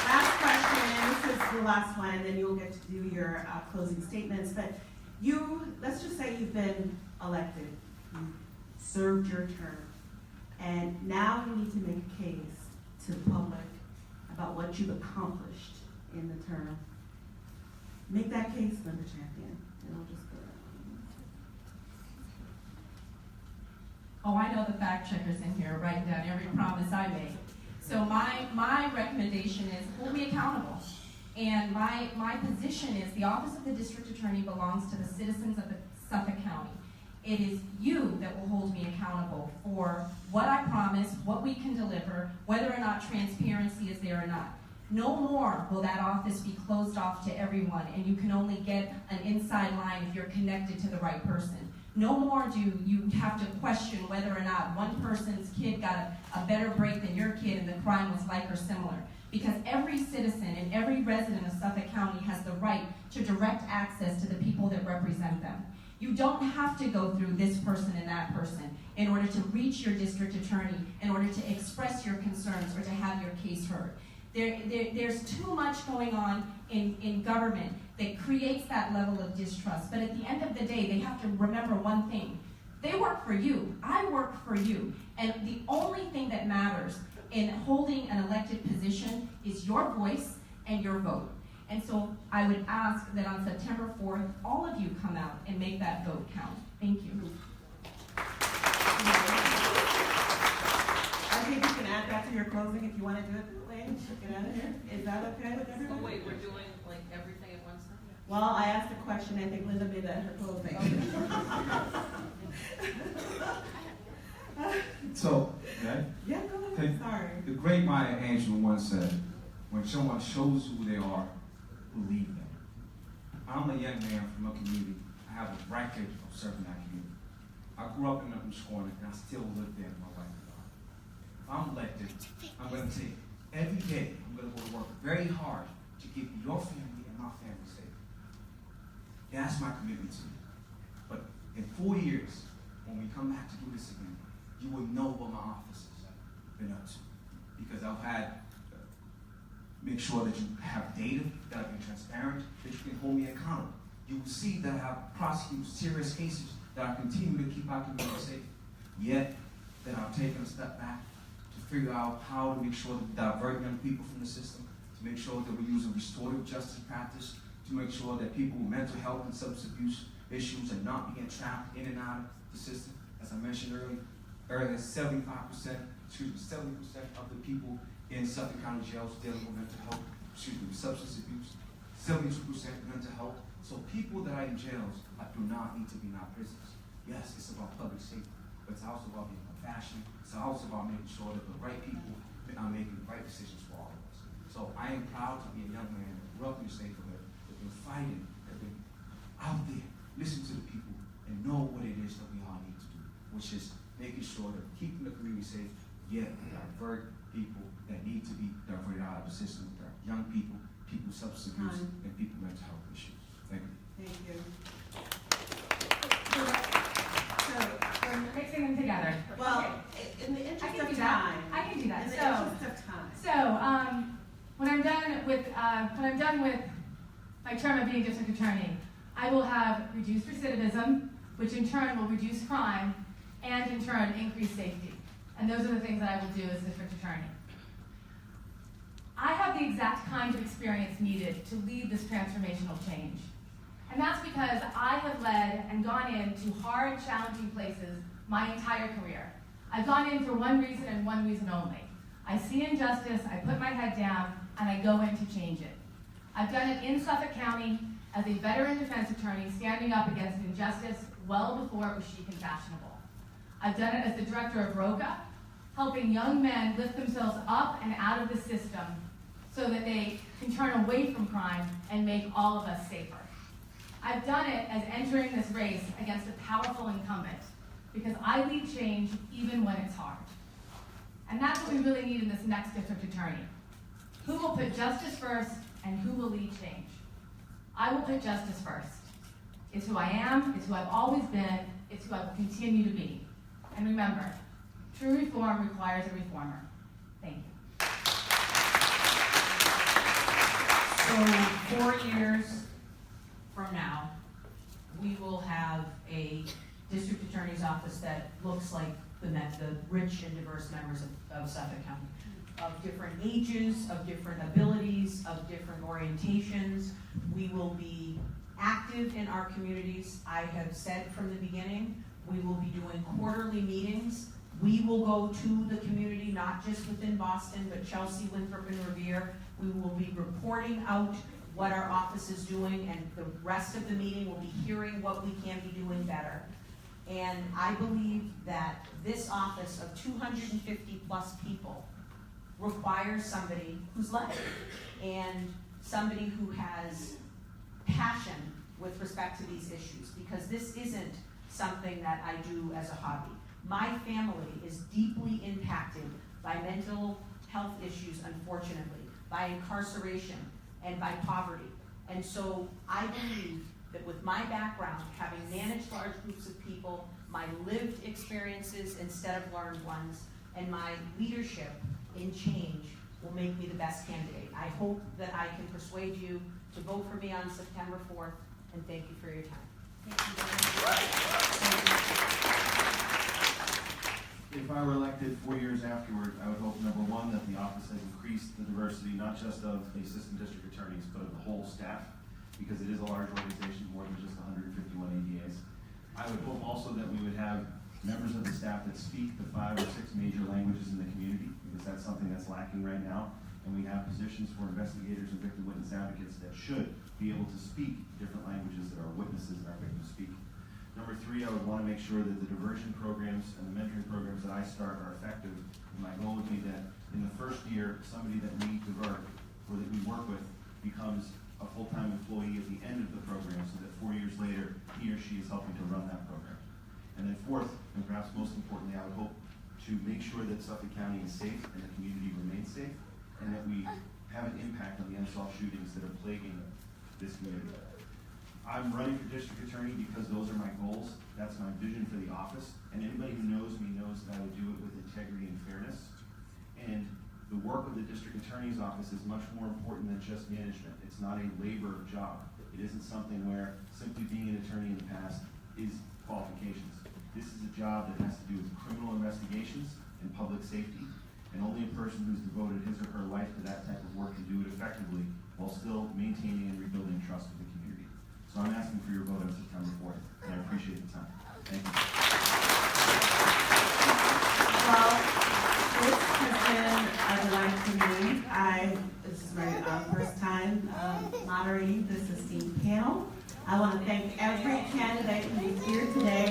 Last question, and this is the last one, and then you'll get to do your closing statements. But let's just say you've been elected, you served your term, and now you need to make a case to the public about what you've accomplished in the term. Make that case, Linda Champion, and I'll just go around. Oh, I know the fact checkers in here are writing down every promise I make. So my recommendation is hold me accountable. And my position is the Office of the District Attorney belongs to the citizens of the Suffolk County. It is you that will hold me accountable for what I promise, what we can deliver, whether or not transparency is there or not. No more will that office be closed off to everyone, and you can only get an inside line if you're connected to the right person. No more do you have to question whether or not one person's kid got a better break than your kid and the crime was like or similar. Because every citizen and every resident of Suffolk County has the right to direct access to the people that represent them. You don't have to go through this person and that person in order to reach your district attorney, in order to express your concerns or to have your case heard. There's too much going on in government that creates that level of distrust. But at the end of the day, they have to remember one thing. They work for you. I work for you. And the only thing that matters in holding an elected position is your voice and your vote. And so I would ask that on September 4th, all of you come out and make that vote count. Thank you. I think you can add that to your closing if you want to do it, Lane. Get out of here. Is that okay with everyone? Oh, wait, we're doing like everything at once now? Well, I asked a question. I think Linda made that her closing. So, okay? Yeah, go ahead. Sorry. The great Maya Angelou once said, when someone shows who they are, believe them. I'm a young man from a community. I have a record of serving that community. I grew up in Upton Corner, and I still live there with my wife and daughter. If I'm elected, I'm going to take every day, I'm going to go to work very hard to keep your family and my family safe. That's my commitment to you. But in 4 years, when we come back to do this again, you will know what my office has been up to. Because I've had make sure that you have data that are transparent, that you can hold me accountable. You will see that I have prosecuted serious cases that I continue to keep our community safe. Yet, that I've taken a step back to figure out how to make sure that we divert young people from the system, to make sure that we're using restorative justice practice, to make sure that people with mental health and substance abuse issues are not being trapped in and out of the system. As I mentioned earlier, 70% of the people in Suffolk County jails dealing with mental health, substance abuse, 72% mental health. So people that are in jails do not need to be in our prisons. Yes, it's about public safety, but it's also about being compassionate. It's also about making sure that the right people making the right decisions for all of us. So I am proud to be a young man that grew up in this neighborhood, that's been fighting, that's been out there, listening to the people, and know what it is that we all need to do, which is making sure that we're keeping the community safe, yet divert people that need to be diverted out of the system, that are young people, people with substance abuse, and people with mental health issues. Thank you. Thank you. So we're mixing them together. Well, Okay. in the I interest can of do that. time. I can do that. In the So, interest of time. when I'm done with my term of being district attorney, I will have reduced recidivism, which in turn will reduce crime, and in turn increase safety. And those are the things that I will do as district attorney. I have the exact kind of experience needed to lead this transformational change. And that's because I have led and gone into hard, challenging places my entire career. I've gone in for one reason and one reason only. I see injustice, I put my head down, and I go in to change it. I've done it in Suffolk County as a veteran defense attorney standing up against injustice well before it was chic and fashionable. I've done it as the director of ROCA, helping young men lift themselves up and out of the system so that they can turn away from crime and make all of us safer. I've done it as entering this race against a powerful incumbent because I lead change even when it's hard. And that's what we really need in this next district attorney. Who will put justice first and who will lead change? I will put justice first. It's who I am, it's who I've always been, it's who I will continue to be. And remember, true reform requires a reformer. Thank you. So 4 years from now, we will have a district attorney's office that looks like the rich and diverse members of Suffolk County, of different ages, of different abilities, of different orientations. We will be active in our communities. I have said from the beginning, we will be doing quarterly meetings. We will go to the community, not just within Boston, but Chelsea, Winthrop, and Revere. We will be reporting out what our office is doing, and the rest of the meeting will be hearing what we can be doing better. And I believe that this office of 250 plus people requires somebody who's led and somebody who has passion with respect to these issues, because this isn't something that I do as a hobby. My family is deeply impacted by mental health issues, unfortunately, by incarceration and by poverty. And so I believe that with my background, having managed large groups of people, my lived experiences instead of learned ones, and my leadership in change will make me the best candidate. I hope that I can persuade you to vote for me on September 4th, and thank you for your time. If I were elected 4 years afterward, I would hope, number one, that the office has increased the diversity, not just of the assistant district attorneys, but of the whole staff, because it is a large organization, more than just 151 ADAs. I would hope also that we would have members of the staff that speak the 5 or 6 major languages in the community, because that's something that's lacking right now. And we have positions for investigators and victim witness advocates that should be able to speak different languages that our witnesses and our victims speak. Number 3, I would want to make sure that the diversion programs and the mentoring programs that I start are effective. And my goal would be that in the first year, somebody that we divert or that we work with becomes a full-time employee at the end of the program, so that 4 years later, he or she is helping to run that program. And then 4th, and perhaps most importantly, I would hope to make sure that Suffolk County is safe and the community remains safe, and that we have an impact on the unsolved shootings that are plaguing this community. I'm running for district attorney because those are my goals. That's my vision for the office. And anybody who knows me knows that I would do it with integrity and fairness. And the work of the district attorney's office is much more important than just management. It's not a labor job. It isn't something where simply being an attorney in the past is qualifications. This is a job that has to do with criminal investigations and public safety. And only a person who's devoted his or her life to that type of work can do it effectively while still maintaining and rebuilding trust with the community. So I'm asking for your vote on September 4th, and I appreciate the time. Thank you. Well, this has been a delight to me. This is my first time moderating this esteemed panel. I want to thank every candidate who is here today.